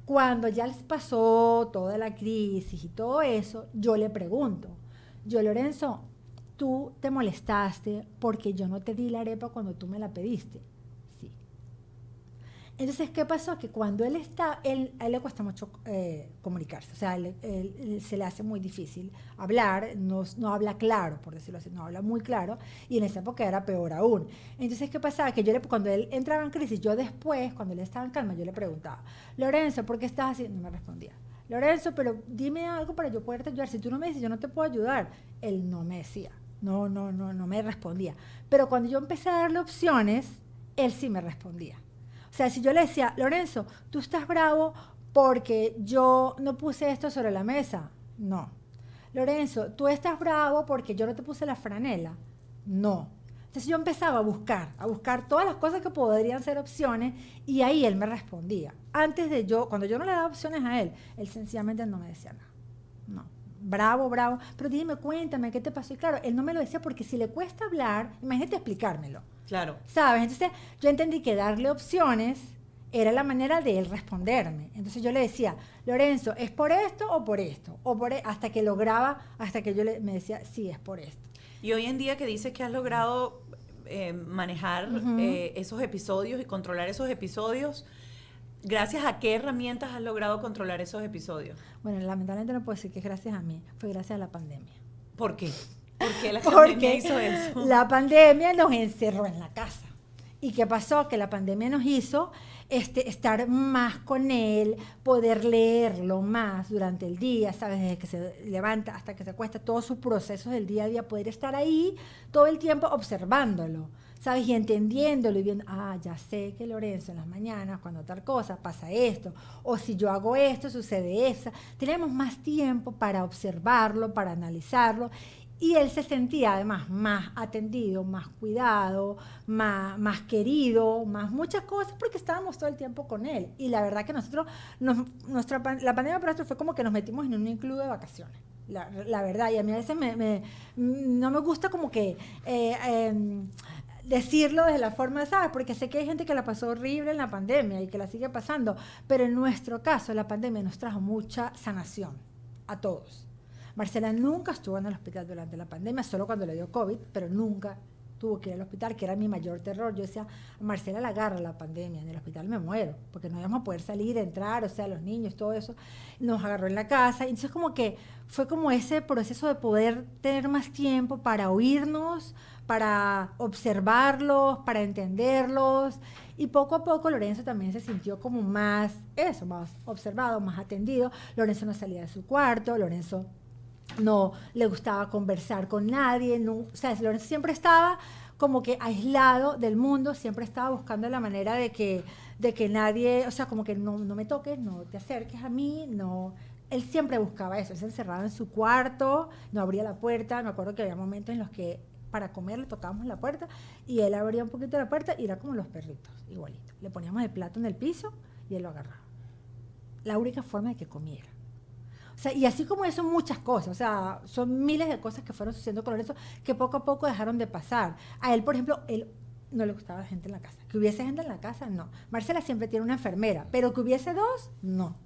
Cuando ya les pasó toda la crisis y todo eso, yo le pregunto, Lorenzo, tú te molestaste porque yo no te di la arepa cuando tú me la pediste. Sí. Entonces, ¿qué pasó? Que cuando a él le cuesta mucho comunicarse, o sea, se le hace muy difícil hablar, no habla claro, por decirlo así, no habla muy claro, y en esa época era peor aún. Entonces, ¿qué pasaba? Que cuando él entraba en crisis, yo después, cuando él estaba en calma, yo le preguntaba, Lorenzo, ¿por qué estás así? No me respondía. Lorenzo, pero dime algo para yo poderte ayudar. Si tú no me dices, yo no te puedo ayudar. Él no me decía, no me respondía. Pero cuando yo empecé a darle opciones, él sí me respondía. O sea, si yo le decía, Lorenzo, tú estás bravo porque yo no puse esto sobre la mesa. No. Lorenzo, tú estás bravo porque yo no te puse la franela. No. Entonces yo empezaba a buscar todas las cosas que podrían ser opciones y ahí él me respondía. Cuando yo no le daba opciones a él sencillamente no me decía nada. No. Bravo, pero dime, cuéntame, ¿qué te pasó? Y claro, él no me lo decía porque si le cuesta hablar, imagínate explicármelo. Claro. ¿Sabes? Entonces yo entendí que darle opciones era la manera de él responderme. Entonces yo le decía, Lorenzo, ¿es por esto o por esto? Hasta que me decía, sí, es por esto. Y hoy en día que dices que has logrado manejar esos episodios y controlar esos episodios, ¿gracias a qué herramientas has logrado controlar esos episodios? Bueno, lamentablemente no puedo decir que es gracias a mí, fue gracias a la pandemia. ¿Por qué? ¿Por qué la pandemia hizo eso? La pandemia nos encerró en la casa. ¿Y qué pasó? Que la pandemia nos hizo estar más con él, poder leerlo más durante el día, ¿sabes? Desde que se levanta hasta que se acuesta, todos sus procesos del día a día, poder estar ahí todo el tiempo observándolo, ¿sabes? Y entendiéndolo y viendo, ya sé que Lorenzo en las mañanas, cuando tal cosa, pasa esto, o si yo hago esto, sucede eso. Tenemos más tiempo para observarlo, para analizarlo. Y él se sentía además más atendido, más cuidado, más querido, más muchas cosas, porque estábamos todo el tiempo con él. Y la verdad que nosotros, la pandemia para nosotros fue como que nos metimos en un club de vacaciones. La verdad, y a mí a veces no me gusta como que decirlo de la forma, ¿sabes? Porque sé que hay gente que la pasó horrible en la pandemia y que la sigue pasando, pero en nuestro caso la pandemia nos trajo mucha sanación a todos. Marcela nunca estuvo en el hospital durante la pandemia, solo cuando le dio COVID, pero nunca tuvo que ir al hospital, que era mi mayor terror. Yo decía, a Marcela la agarra la pandemia, en el hospital me muero, porque no íbamos a poder salir, entrar, o sea, los niños, todo eso, nos agarró en la casa. Y entonces como que fue como ese proceso de poder tener más tiempo para oírnos, para observarlos, para entenderlos. Y poco a poco Lorenzo también se sintió como más observado, más atendido. Lorenzo no salía de su cuarto, Lorenzo no le gustaba conversar con nadie, o sea, Lorenzo siempre estaba como que aislado del mundo, siempre estaba buscando la manera de que nadie, o sea, como que no me toques, no te acerques a mí, no. Él siempre buscaba eso, él se encerraba en su cuarto, no abría la puerta. Me acuerdo que había momentos en los que para comer le tocábamos la puerta y él abría un poquito la puerta y era como los perritos, igualito. Le poníamos el plato en el piso y él lo agarraba. La única forma de que comiera. O sea, y así como eso, muchas cosas. O sea, son miles de cosas que fueron sucediendo con Lorenzo que poco a poco dejaron de pasar. A él, por ejemplo, él no le gustaba gente en la casa. Que hubiese gente en la casa, no. Marcela siempre tiene una enfermera, pero que hubiese dos, no.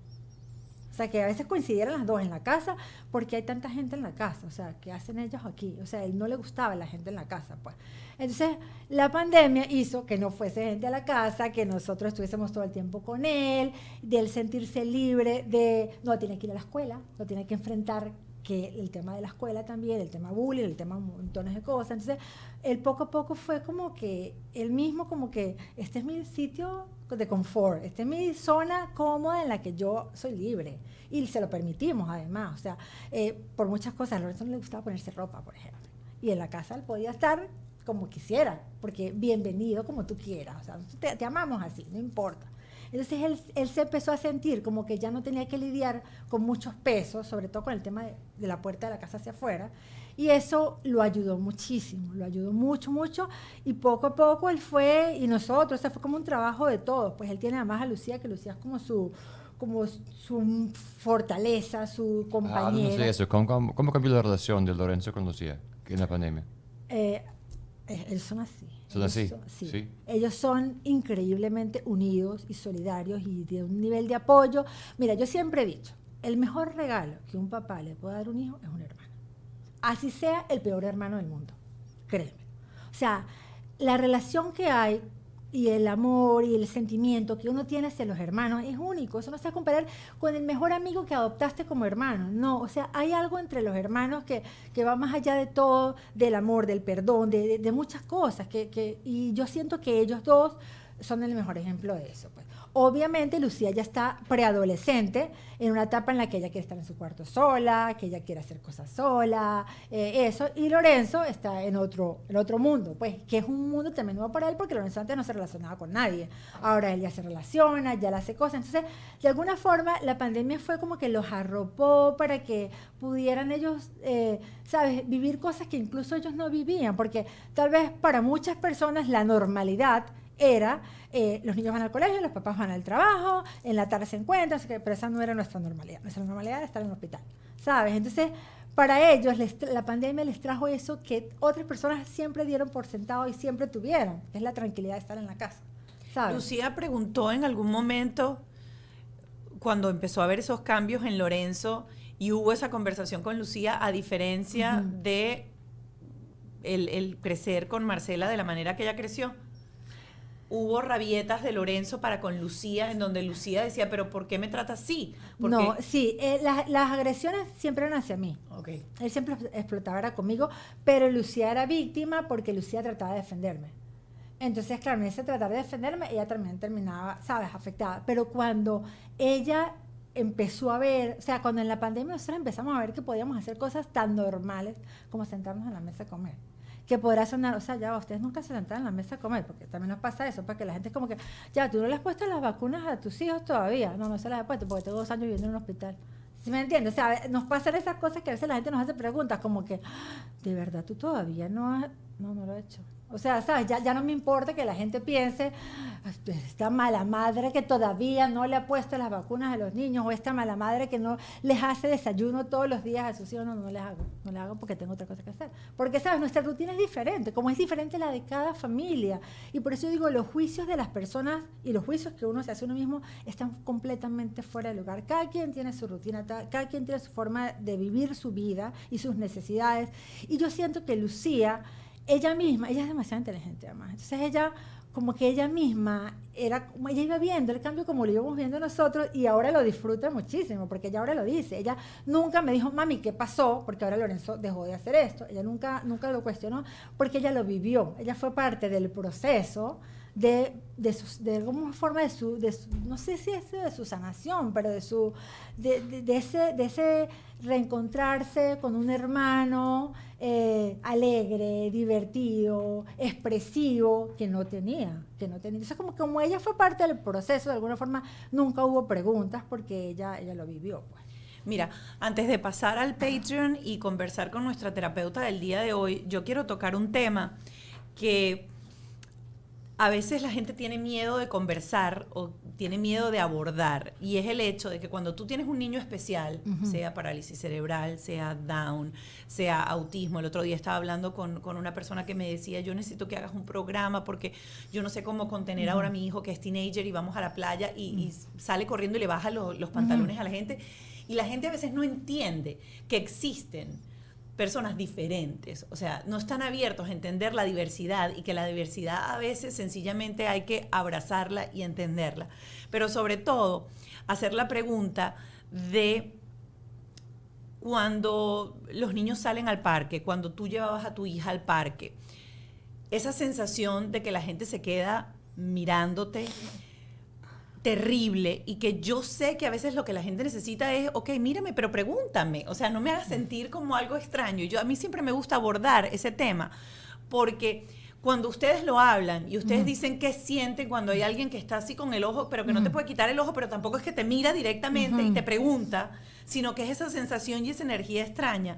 O sea, que a veces coincidieran las dos en la casa, porque hay tanta gente en la casa. O sea, ¿qué hacen ellos aquí? O sea, a él no le gustaba la gente en la casa, pues. Entonces, la pandemia hizo que no fuese gente a la casa, que nosotros estuviésemos todo el tiempo con él, de él sentirse libre de, no tiene que ir a la escuela, no tiene que enfrentar que el tema de la escuela también, el tema bullying, el tema montones de cosas. Entonces, él poco a poco fue como que, él mismo como que, este es mi sitio de confort, esta es mi zona cómoda en la que yo soy libre. Y se lo permitimos además, o sea, por muchas cosas. A Lorenzo no le gustaba ponerse ropa, por ejemplo. Y en la casa él podía estar como quisiera, porque bienvenido como tú quieras, o sea, te amamos así, no importa. Entonces él se empezó a sentir como que ya no tenía que lidiar con muchos pesos, sobre todo con el tema de la puerta de la casa hacia afuera, y eso lo ayudó muchísimo, lo ayudó mucho, y poco a poco él fue, y nosotros, o sea, fue como un trabajo de todos. Pues él tiene además a Lucía, que Lucía es como su fortaleza, su compañera. No sé eso. ¿Cómo cambió la relación de Lorenzo con Lucía en la pandemia? Ellos son así. ¿Son así? Sí. Sí. Ellos son increíblemente unidos y solidarios y de un nivel de apoyo. Mira, yo siempre he dicho, el mejor regalo que un papá le puede dar a un hijo es un hermano. Así sea el peor hermano del mundo, créeme. O sea, la relación que hay y el amor y el sentimiento que uno tiene hacia los hermanos es único. Eso no se va a comparar con el mejor amigo que adoptaste como hermano. No, o sea, hay algo entre los hermanos que va más allá de todo, del amor, del perdón, de muchas cosas. Y yo siento que ellos dos son el mejor ejemplo de eso. Pues. Obviamente Lucía ya está preadolescente, en una etapa en la que ella quiere estar en su cuarto sola, que ella quiere hacer cosas sola, eso. Y Lorenzo está en otro mundo, pues, que es un mundo también nuevo para él, porque Lorenzo antes no se relacionaba con nadie. Ahora él ya se relaciona, ya le hace cosas. Entonces, de alguna forma, la pandemia fue como que los arropó para que pudieran ellos, ¿sabes?, vivir cosas que incluso ellos no vivían, porque tal vez para muchas personas la normalidad era, los niños van al colegio, los papás van al trabajo, en la tarde se encuentran, pero esa no era nuestra normalidad. Nuestra normalidad era estar en un hospital, ¿sabes? Entonces, para ellos, la pandemia les trajo eso que otras personas siempre dieron por sentado y siempre tuvieron, que es la tranquilidad de estar en la casa, ¿sabes? Lucía preguntó en algún momento, cuando empezó a ver esos cambios en Lorenzo, y hubo esa conversación con Lucía, a diferencia de el crecer con Marcela de la manera que ella creció. Hubo rabietas de Lorenzo para con Lucía, en donde Lucía decía, pero ¿por qué me trata así? No, sí, las agresiones siempre eran hacia mí. Okay. Él siempre explotaba era conmigo, pero Lucía era víctima porque Lucía trataba de defenderme. Entonces, claro, en ese tratar de defenderme, ella también terminaba, ¿sabes?, afectada. Pero cuando ella empezó a ver, o sea, cuando en la pandemia nosotros empezamos a ver que podíamos hacer cosas tan normales como sentarnos en la mesa a comer. Que podrá sonar, o sea, ya ustedes nunca se sentaron en la mesa a comer, porque también nos pasa eso, para que la gente es como que, ya, tú no le has puesto las vacunas a tus hijos todavía. No se las he puesto porque tengo 2 años viviendo en un hospital. ¿Sí me entiendes? O sea, nos pasan esas cosas que a veces la gente nos hace preguntas como que, ¿de verdad tú todavía no has? No lo he hecho. O sea, ¿sabes? Ya no me importa que la gente piense, esta mala madre que todavía no le ha puesto las vacunas a los niños, o esta mala madre que no les hace desayuno todos los días a sus hijos. No les hago. No les hago porque tengo otra cosa que hacer. Porque, ¿sabes? Nuestra rutina es diferente, como es diferente la de cada familia. Y por eso digo, los juicios de las personas y los juicios que uno se hace a uno mismo están completamente fuera de lugar. Cada quien tiene su rutina, cada quien tiene su forma de vivir su vida y sus necesidades. Y yo siento que Lucía, ella misma, ella es demasiado inteligente además, entonces ella, como que ella misma, era como ella iba viendo el cambio como lo íbamos viendo nosotros, y ahora lo disfruta muchísimo, porque ella ahora lo dice. Ella nunca me dijo, mami, ¿qué pasó? Porque ahora Lorenzo dejó de hacer esto. Ella nunca lo cuestionó, porque ella lo vivió, ella fue parte del proceso de alguna forma de su, no sé si es de su sanación, pero de ese reencontrarse con un hermano alegre, divertido, expresivo, que no tenía. Entonces, como ella fue parte del proceso, de alguna forma nunca hubo preguntas porque ella lo vivió, pues. Mira, antes de pasar al Patreon y conversar con nuestra terapeuta del día de hoy, yo quiero tocar un tema que a veces la gente tiene miedo de conversar o tiene miedo de abordar, y es el hecho de que cuando tú tienes un niño especial, sea parálisis cerebral, sea Down, sea autismo. El otro día estaba hablando con una persona que me decía, yo necesito que hagas un programa porque yo no sé cómo contener ahora a mi hijo que es teenager y vamos a la playa y sale corriendo y le baja los pantalones a la gente, y la gente a veces no entiende que existen personas diferentes, o sea, no están abiertos a entender la diversidad, y que la diversidad a veces sencillamente hay que abrazarla y entenderla. Pero sobre todo, hacer la pregunta de cuando los niños salen al parque, cuando tú llevabas a tu hija al parque, esa sensación de que la gente se queda mirándote, terrible, y que yo sé que a veces lo que la gente necesita es, ok, mírame, pero pregúntame, o sea, no me hagas sentir como algo extraño. A mí siempre me gusta abordar ese tema, porque cuando ustedes lo hablan y ustedes dicen qué sienten cuando hay alguien que está así con el ojo, pero que no te puede quitar el ojo, pero tampoco es que te mira directamente y te pregunta, sino que es esa sensación y esa energía extraña.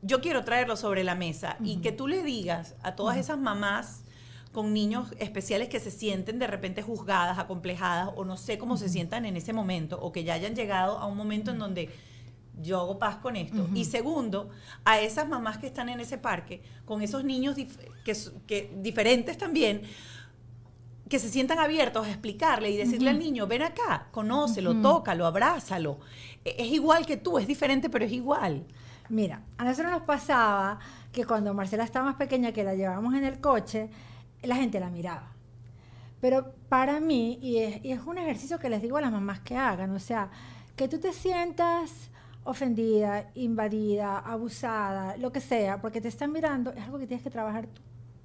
Yo quiero traerlo sobre la mesa y que tú le digas a todas esas mamás con niños especiales que se sienten de repente juzgadas, acomplejadas, o no sé cómo se sientan en ese momento, o que ya hayan llegado a un momento en donde yo hago paz con esto. Y segundo, a esas mamás que están en ese parque, con esos niños que diferentes también, que se sientan abiertos a explicarle y decirle al niño, ven acá, conócelo, tócalo, abrázalo. Es igual que tú, es diferente, pero es igual. Mira, a nosotros nos pasaba que cuando Marcela estaba más pequeña, que la llevábamos en el coche, la gente la miraba. Pero para mí, y es un ejercicio que les digo a las mamás que hagan, o sea, que tú te sientas ofendida, invadida, abusada, lo que sea, porque te están mirando, es algo que tienes que trabajar tú.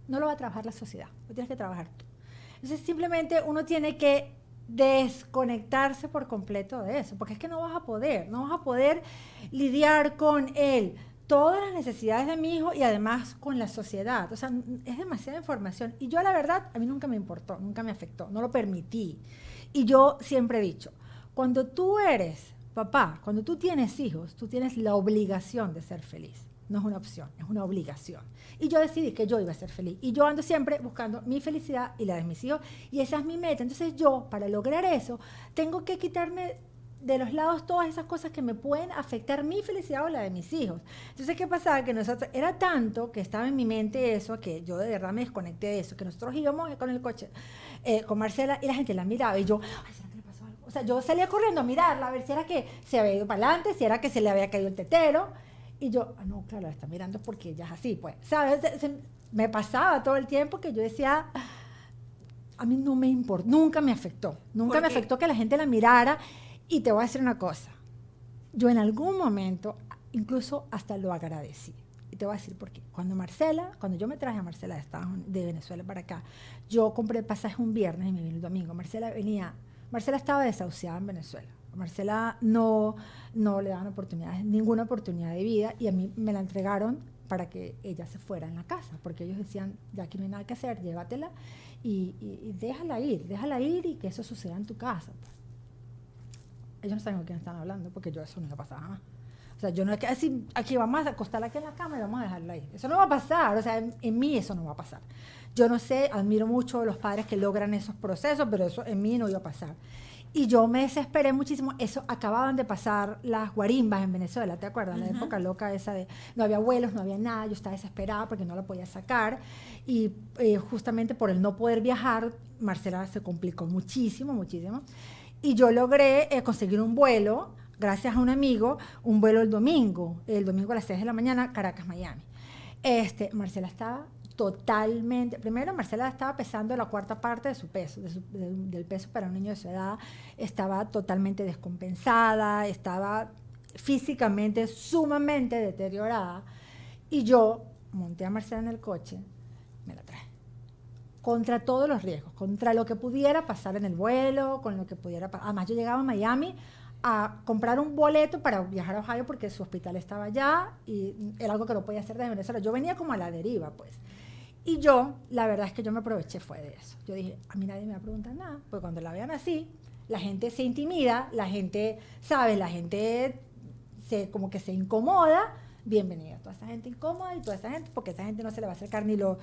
No lo va a trabajar la sociedad, lo tienes que trabajar tú. Entonces, simplemente uno tiene que desconectarse por completo de eso, porque es que no vas a poder lidiar con todas las necesidades de mi hijo y además con la sociedad. O sea, es demasiada información. Y yo, la verdad, a mí nunca me importó, nunca me afectó, no lo permití. Y yo siempre he dicho, cuando tú eres papá, cuando tú tienes hijos, tú tienes la obligación de ser feliz. No es una opción, es una obligación. Y yo decidí que yo iba a ser feliz. Y yo ando siempre buscando mi felicidad y la de mis hijos. Y esa es mi meta. Entonces yo, para lograr eso, tengo que quitarme de los lados todas esas cosas que me pueden afectar mi felicidad o la de mis hijos. Entonces, ¿qué pasaba? Que nosotros, era tanto que estaba en mi mente eso, que yo de verdad me desconecté de eso, que nosotros íbamos con el coche, con Marcela, y la gente la miraba. Y yo, ay, ¿será que le pasó algo? O sea, yo salía corriendo a mirarla, a ver si era que se había ido para adelante, si era que se le había caído el tetero. Y yo, no, claro, la está mirando porque ella es así, pues, ¿sabes? Me pasaba todo el tiempo que yo decía, a mí no me importa, nunca me afectó que la gente la mirara. Y te voy a decir una cosa, yo en algún momento incluso hasta lo agradecí. Y te voy a decir por qué. Cuando yo me traje a Marcela de Venezuela para acá, yo compré el pasaje un viernes y me vine el domingo. Marcela estaba desahuciada en Venezuela. Marcela no le daban ninguna oportunidad de vida, y a mí me la entregaron para que ella se fuera en la casa, porque ellos decían, ya aquí no hay nada que hacer, llévatela y déjala ir y que eso suceda en tu casa. Ellos no saben con quién están hablando, porque yo eso no me va a pasar jamás. O sea, yo no es que así, aquí vamos a acostarla aquí en la cama y vamos a dejarla ahí. Eso no va a pasar, o sea, en mí eso no va a pasar. Yo no sé, admiro mucho a los padres que logran esos procesos, pero eso en mí no iba a pasar. Y yo me desesperé muchísimo. Eso, acababan de pasar las guarimbas en Venezuela, ¿te acuerdas? La época loca esa de no había vuelos, no había nada. Yo estaba desesperada porque no la podía sacar. Y justamente por el no poder viajar, Marcela se complicó muchísimo. Y yo logré conseguir un vuelo, gracias a un amigo, un vuelo el domingo a las 6 de la mañana, Caracas, Miami. Marcela estaba totalmente, primero Marcela estaba pesando la cuarta parte de su peso, del peso para un niño de su edad, estaba totalmente descompensada, estaba físicamente sumamente deteriorada, y yo monté a Marcela en el coche, me la traje, contra todos los riesgos, contra lo que pudiera pasar en el vuelo, con lo que pudiera pasar. Además, yo llegaba a Miami a comprar un boleto para viajar a Ohio porque su hospital estaba allá y era algo que no podía hacer desde Venezuela. Yo venía como a la deriva, pues. Y yo, la verdad es que yo me aproveché fue de eso. Yo dije, a mí nadie me va a preguntar nada, porque cuando la vean así, la gente se intimida, la gente, ¿sabes? La gente como que se incomoda. Bienvenida, toda esa gente incómoda y toda esa gente, porque esa gente no se le va a acercar ni los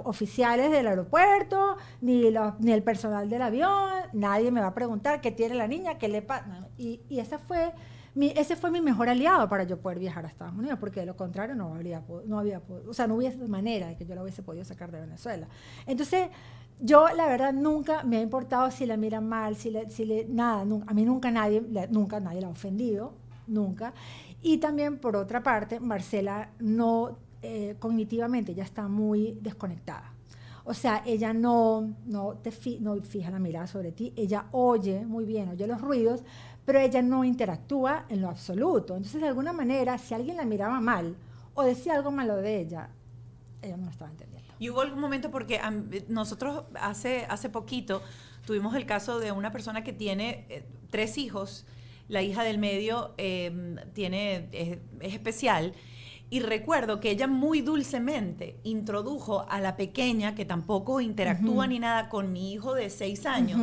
oficiales del aeropuerto, ni el personal del avión, nadie me va a preguntar qué tiene la niña, qué le pasa. Y ese fue mi mejor aliado para yo poder viajar a Estados Unidos, porque de lo contrario no hubiese manera de que yo la hubiese podido sacar de Venezuela. Entonces, yo la verdad nunca me ha importado si la miran mal, nada, a mí nunca nadie la ha ofendido, nunca. Y también, por otra parte, Marcela cognitivamente ya está muy desconectada. O sea, ella no fija la mirada sobre ti, ella oye muy bien, oye los ruidos, pero ella no interactúa en lo absoluto. Entonces, de alguna manera, si alguien la miraba mal o decía algo malo de ella no lo estaba entendiendo. Y hubo algún momento, porque nosotros hace poquito tuvimos el caso de una persona que tiene 3 hijos. La hija del medio es especial, y recuerdo que ella muy dulcemente introdujo a la pequeña, que tampoco interactúa ni nada, con mi hijo de 6 años.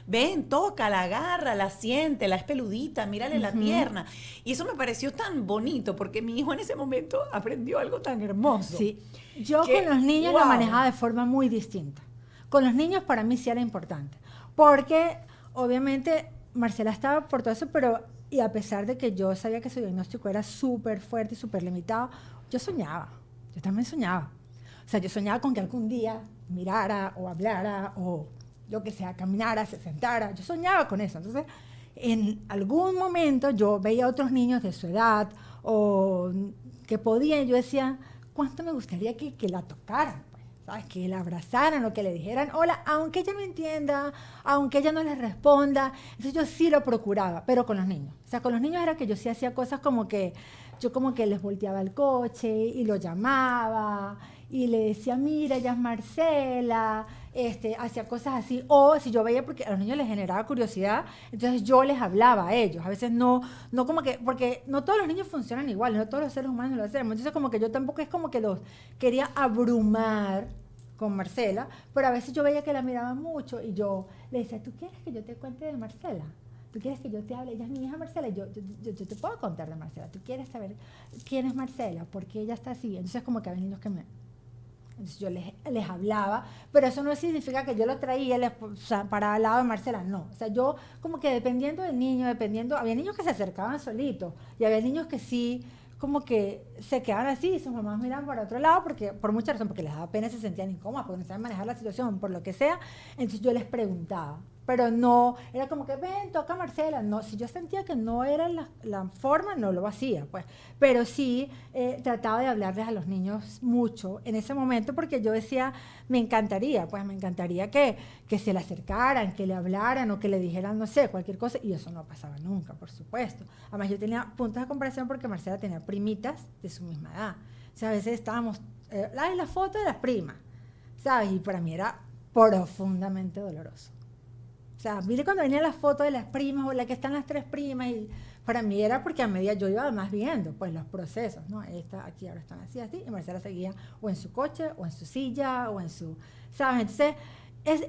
Ven, toca, la agarra, la siente, la es peludita, mírale la pierna. Y eso me pareció tan bonito, porque mi hijo en ese momento aprendió algo tan hermoso. Sí, yo con los niños lo manejaba de forma muy distinta. Con los niños para mí sí era importante, porque obviamente Marcela estaba por todo eso, pero Y a pesar de que yo sabía que su diagnóstico era súper fuerte y súper limitado, yo soñaba. Yo también soñaba. O sea, yo soñaba con que algún día mirara o hablara o lo que sea, caminara, se sentara. Yo soñaba con eso. Entonces, en algún momento yo veía a otros niños de su edad o que podían, yo decía, ¿cuánto me gustaría que la tocaran? Pues, ¿sabes? Que la abrazaran o que le dijeran hola, aunque ella no entienda, aunque ella no les responda. Entonces yo sí lo procuraba, pero con los niños. O sea, con los niños era que yo sí hacía cosas como que yo como que les volteaba el coche y lo llamaba y le decía, mira, ella es Marcela, hacía cosas así. O si yo veía, porque a los niños les generaba curiosidad, entonces yo les hablaba a ellos. A veces no como que, porque no todos los niños funcionan igual, no todos los seres humanos lo hacemos. Entonces como que yo tampoco es como que los quería abrumar con Marcela, pero a veces yo veía que la miraba mucho y yo le decía, ¿tú quieres que yo te cuente de Marcela? ¿Tú quieres que yo te hable? Ella es mi hija Marcela, yo te puedo contar de Marcela. ¿Tú quieres saber quién es Marcela? ¿Por qué ella está así? Entonces como que había niños que entonces yo les hablaba, pero eso no significa que yo lo traía para al lado de Marcela, no. O sea, yo como que dependiendo del niño, había niños que se acercaban solitos y había niños que sí, como que se quedaban así y sus mamás miraban para otro lado porque por muchas razones, porque les daba pena, se sentían incómodas, porque no saben manejar la situación, por lo que sea. Entonces yo les preguntaba. Pero no, era como que, ven, toca Marcela. No, si yo sentía que no era la forma, no lo hacía, pues. Pero sí trataba de hablarles a los niños mucho en ese momento porque yo decía, me encantaría que se le acercaran, que le hablaran o que le dijeran, no sé, cualquier cosa. Y eso no pasaba nunca, por supuesto. Además, yo tenía puntos de comparación porque Marcela tenía primitas de su misma edad. O sea, a veces estábamos, la foto de las primas, ¿sabes? Y para mí era profundamente doloroso. O sea, mire cuando venía la foto de las primas o la que están las tres primas y para mí era porque a medida yo iba más viendo pues los procesos, ¿no? Esta aquí ahora están así, y Marcela seguía o en su coche o en su silla o en su, ¿sabes? Entonces,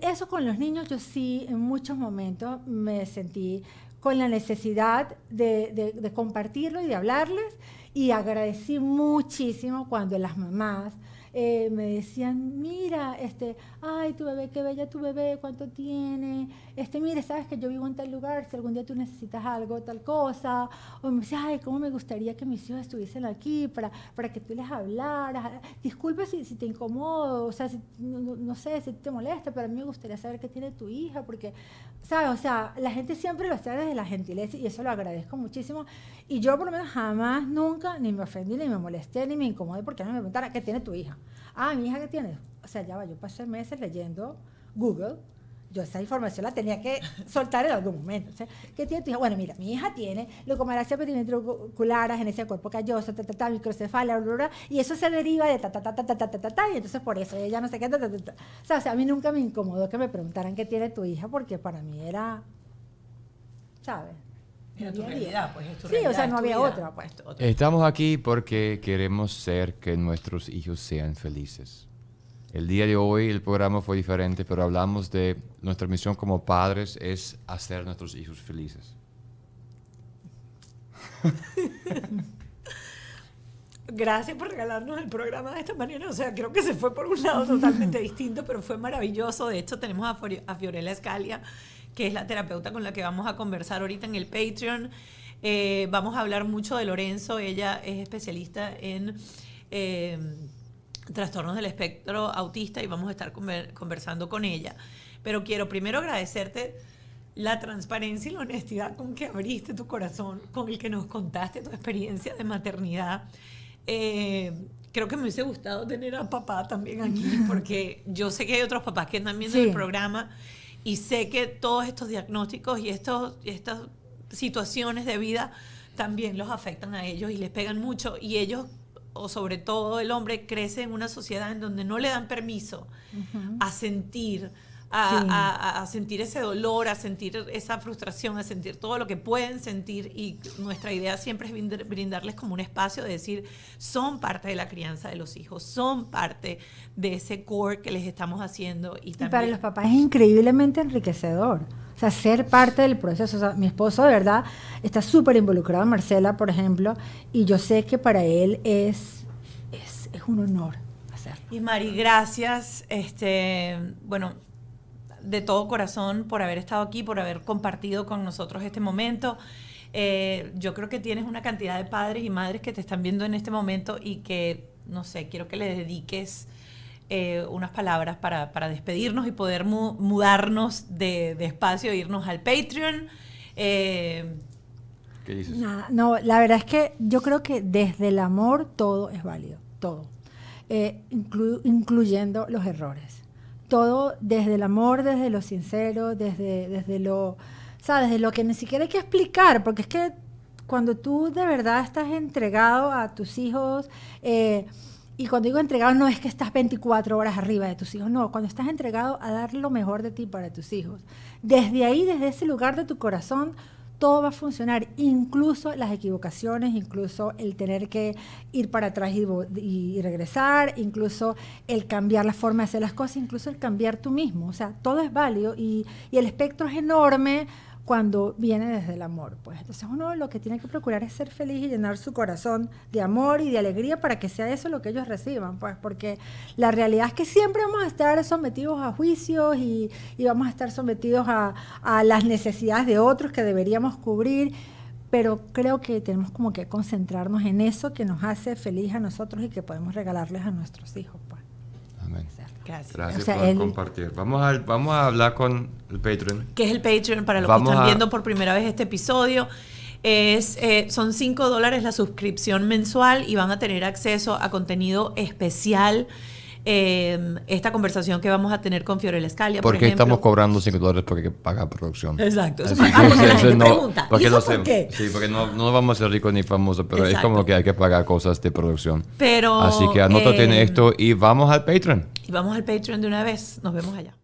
eso con los niños yo sí en muchos momentos me sentí con la necesidad de compartirlo y de hablarles y agradecí muchísimo cuando las mamás me decían, mira, ay, tu bebé, qué bella tu bebé, cuánto tiene, mire, sabes que yo vivo en tal lugar, si algún día tú necesitas algo, tal cosa, o me decía, ay, cómo me gustaría que mis hijos estuviesen aquí para que tú les hablaras, disculpe si te incomodo, o sea, no sé si te molesta, pero a mí me gustaría saber qué tiene tu hija, porque, ¿sabes? O sea, la gente siempre lo hace desde la gentileza y eso lo agradezco muchísimo, y yo por lo menos jamás, nunca, ni me ofendí, ni me molesté, ni me incomodé porque a mí me preguntaran, ¿qué tiene tu hija? Ah, mi hija, ¿qué tiene? O sea, ya va, yo pasé meses leyendo Google, yo esa información la tenía que soltar en algún momento. O sea, ¿qué tiene tu hija? Bueno, mira, mi hija tiene leucomalacia periventricular, agenesia de cuerpo calloso, microcefalia, y eso se deriva de y entonces por eso ella no sé qué, O sea, a mí nunca me incomodó que me preguntaran qué tiene tu hija, porque para mí era, ¿sabes? Era tu realidad, pues, es tu sí, realidad, o sea, no había vida. otra, pues. Estamos aquí porque queremos ser que nuestros hijos sean felices. El día de hoy el programa fue diferente, pero hablamos de nuestra misión como padres es hacer a nuestros hijos felices. Gracias por regalarnos el programa de esta manera. O sea, creo que se fue por un lado totalmente distinto, pero fue maravilloso. De hecho, tenemos a Fiorella Scalia, que es la terapeuta con la que vamos a conversar ahorita en el Patreon. Vamos a hablar mucho de Lorenzo. Ella es especialista en trastornos del espectro autista y vamos a estar conversando con ella. Pero quiero primero agradecerte la transparencia y la honestidad con que abriste tu corazón, con el que nos contaste tu experiencia de maternidad. Creo que me hubiese gustado tener a papá también aquí, porque yo sé que hay otros papás que están viendo el programa y sé que todos estos diagnósticos y estas situaciones de vida también los afectan a ellos y les pegan mucho, y ellos, o sobre todo el hombre, crece en una sociedad en donde no le dan permiso a sentir, a sentir ese dolor, a sentir esa frustración, a sentir todo lo que pueden sentir, y nuestra idea siempre es brindarles como un espacio de decir, son parte de la crianza de los hijos, son parte de ese core que les estamos haciendo. Y también para los papás es increíblemente enriquecedor. O sea, ser parte del proceso. O sea, mi esposo de verdad está súper involucrado en Marcela, por ejemplo, y yo sé que para él es un honor hacerlo. Y Mari, gracias. Bueno, de todo corazón por haber estado aquí, por haber compartido con nosotros este momento. Yo creo que tienes una cantidad de padres y madres que te están viendo en este momento y que, no sé, quiero que le dediques unas palabras para despedirnos y poder mudarnos de espacio e irnos al Patreon. ¿Qué dices? Nada, no, la verdad es que yo creo que desde el amor todo es válido, todo, incluyendo los errores. Todo desde el amor, desde lo sincero, desde lo, ¿sabes? Desde lo que ni siquiera hay que explicar, porque es que cuando tú de verdad estás entregado a tus hijos, y cuando digo entregado no es que estás 24 horas arriba de tus hijos, no, cuando estás entregado a dar lo mejor de ti para tus hijos. Desde ahí, desde ese lugar de tu corazón, todo va a funcionar, incluso las equivocaciones, incluso el tener que ir para atrás y regresar, incluso el cambiar la forma de hacer las cosas, incluso el cambiar tú mismo. O sea, todo es válido y el espectro es enorme cuando viene desde el amor. Pues entonces uno lo que tiene que procurar es ser feliz y llenar su corazón de amor y de alegría para que sea eso lo que ellos reciban, pues porque la realidad es que siempre vamos a estar sometidos a juicios y vamos a estar sometidos a las necesidades de otros que deberíamos cubrir, pero creo que tenemos como que concentrarnos en eso que nos hace feliz a nosotros y que podemos regalarles a nuestros hijos, pues. Amén. Gracias. Gracias O sea, por compartir. Vamos a hablar con el Patreon. ¿Qué es el Patreon? Para los que están viendo por primera vez este episodio, son $5 la suscripción mensual y van a tener acceso a contenido especial. Esta conversación que vamos a tener con Fiorella Scalia, por Porque ejemplo. estamos cobrando $5 porque hay que pagar producción. Exacto. Así Porque la gente pregunta, porque ¿y eso lo por sé. qué? Sí, porque no vamos a ser ricos ni famosos, pero Exacto. es como que hay que pagar cosas de producción. Pero, así que anótate en esto y vamos al Patreon. Y vamos al Patreon de una vez. Nos vemos allá.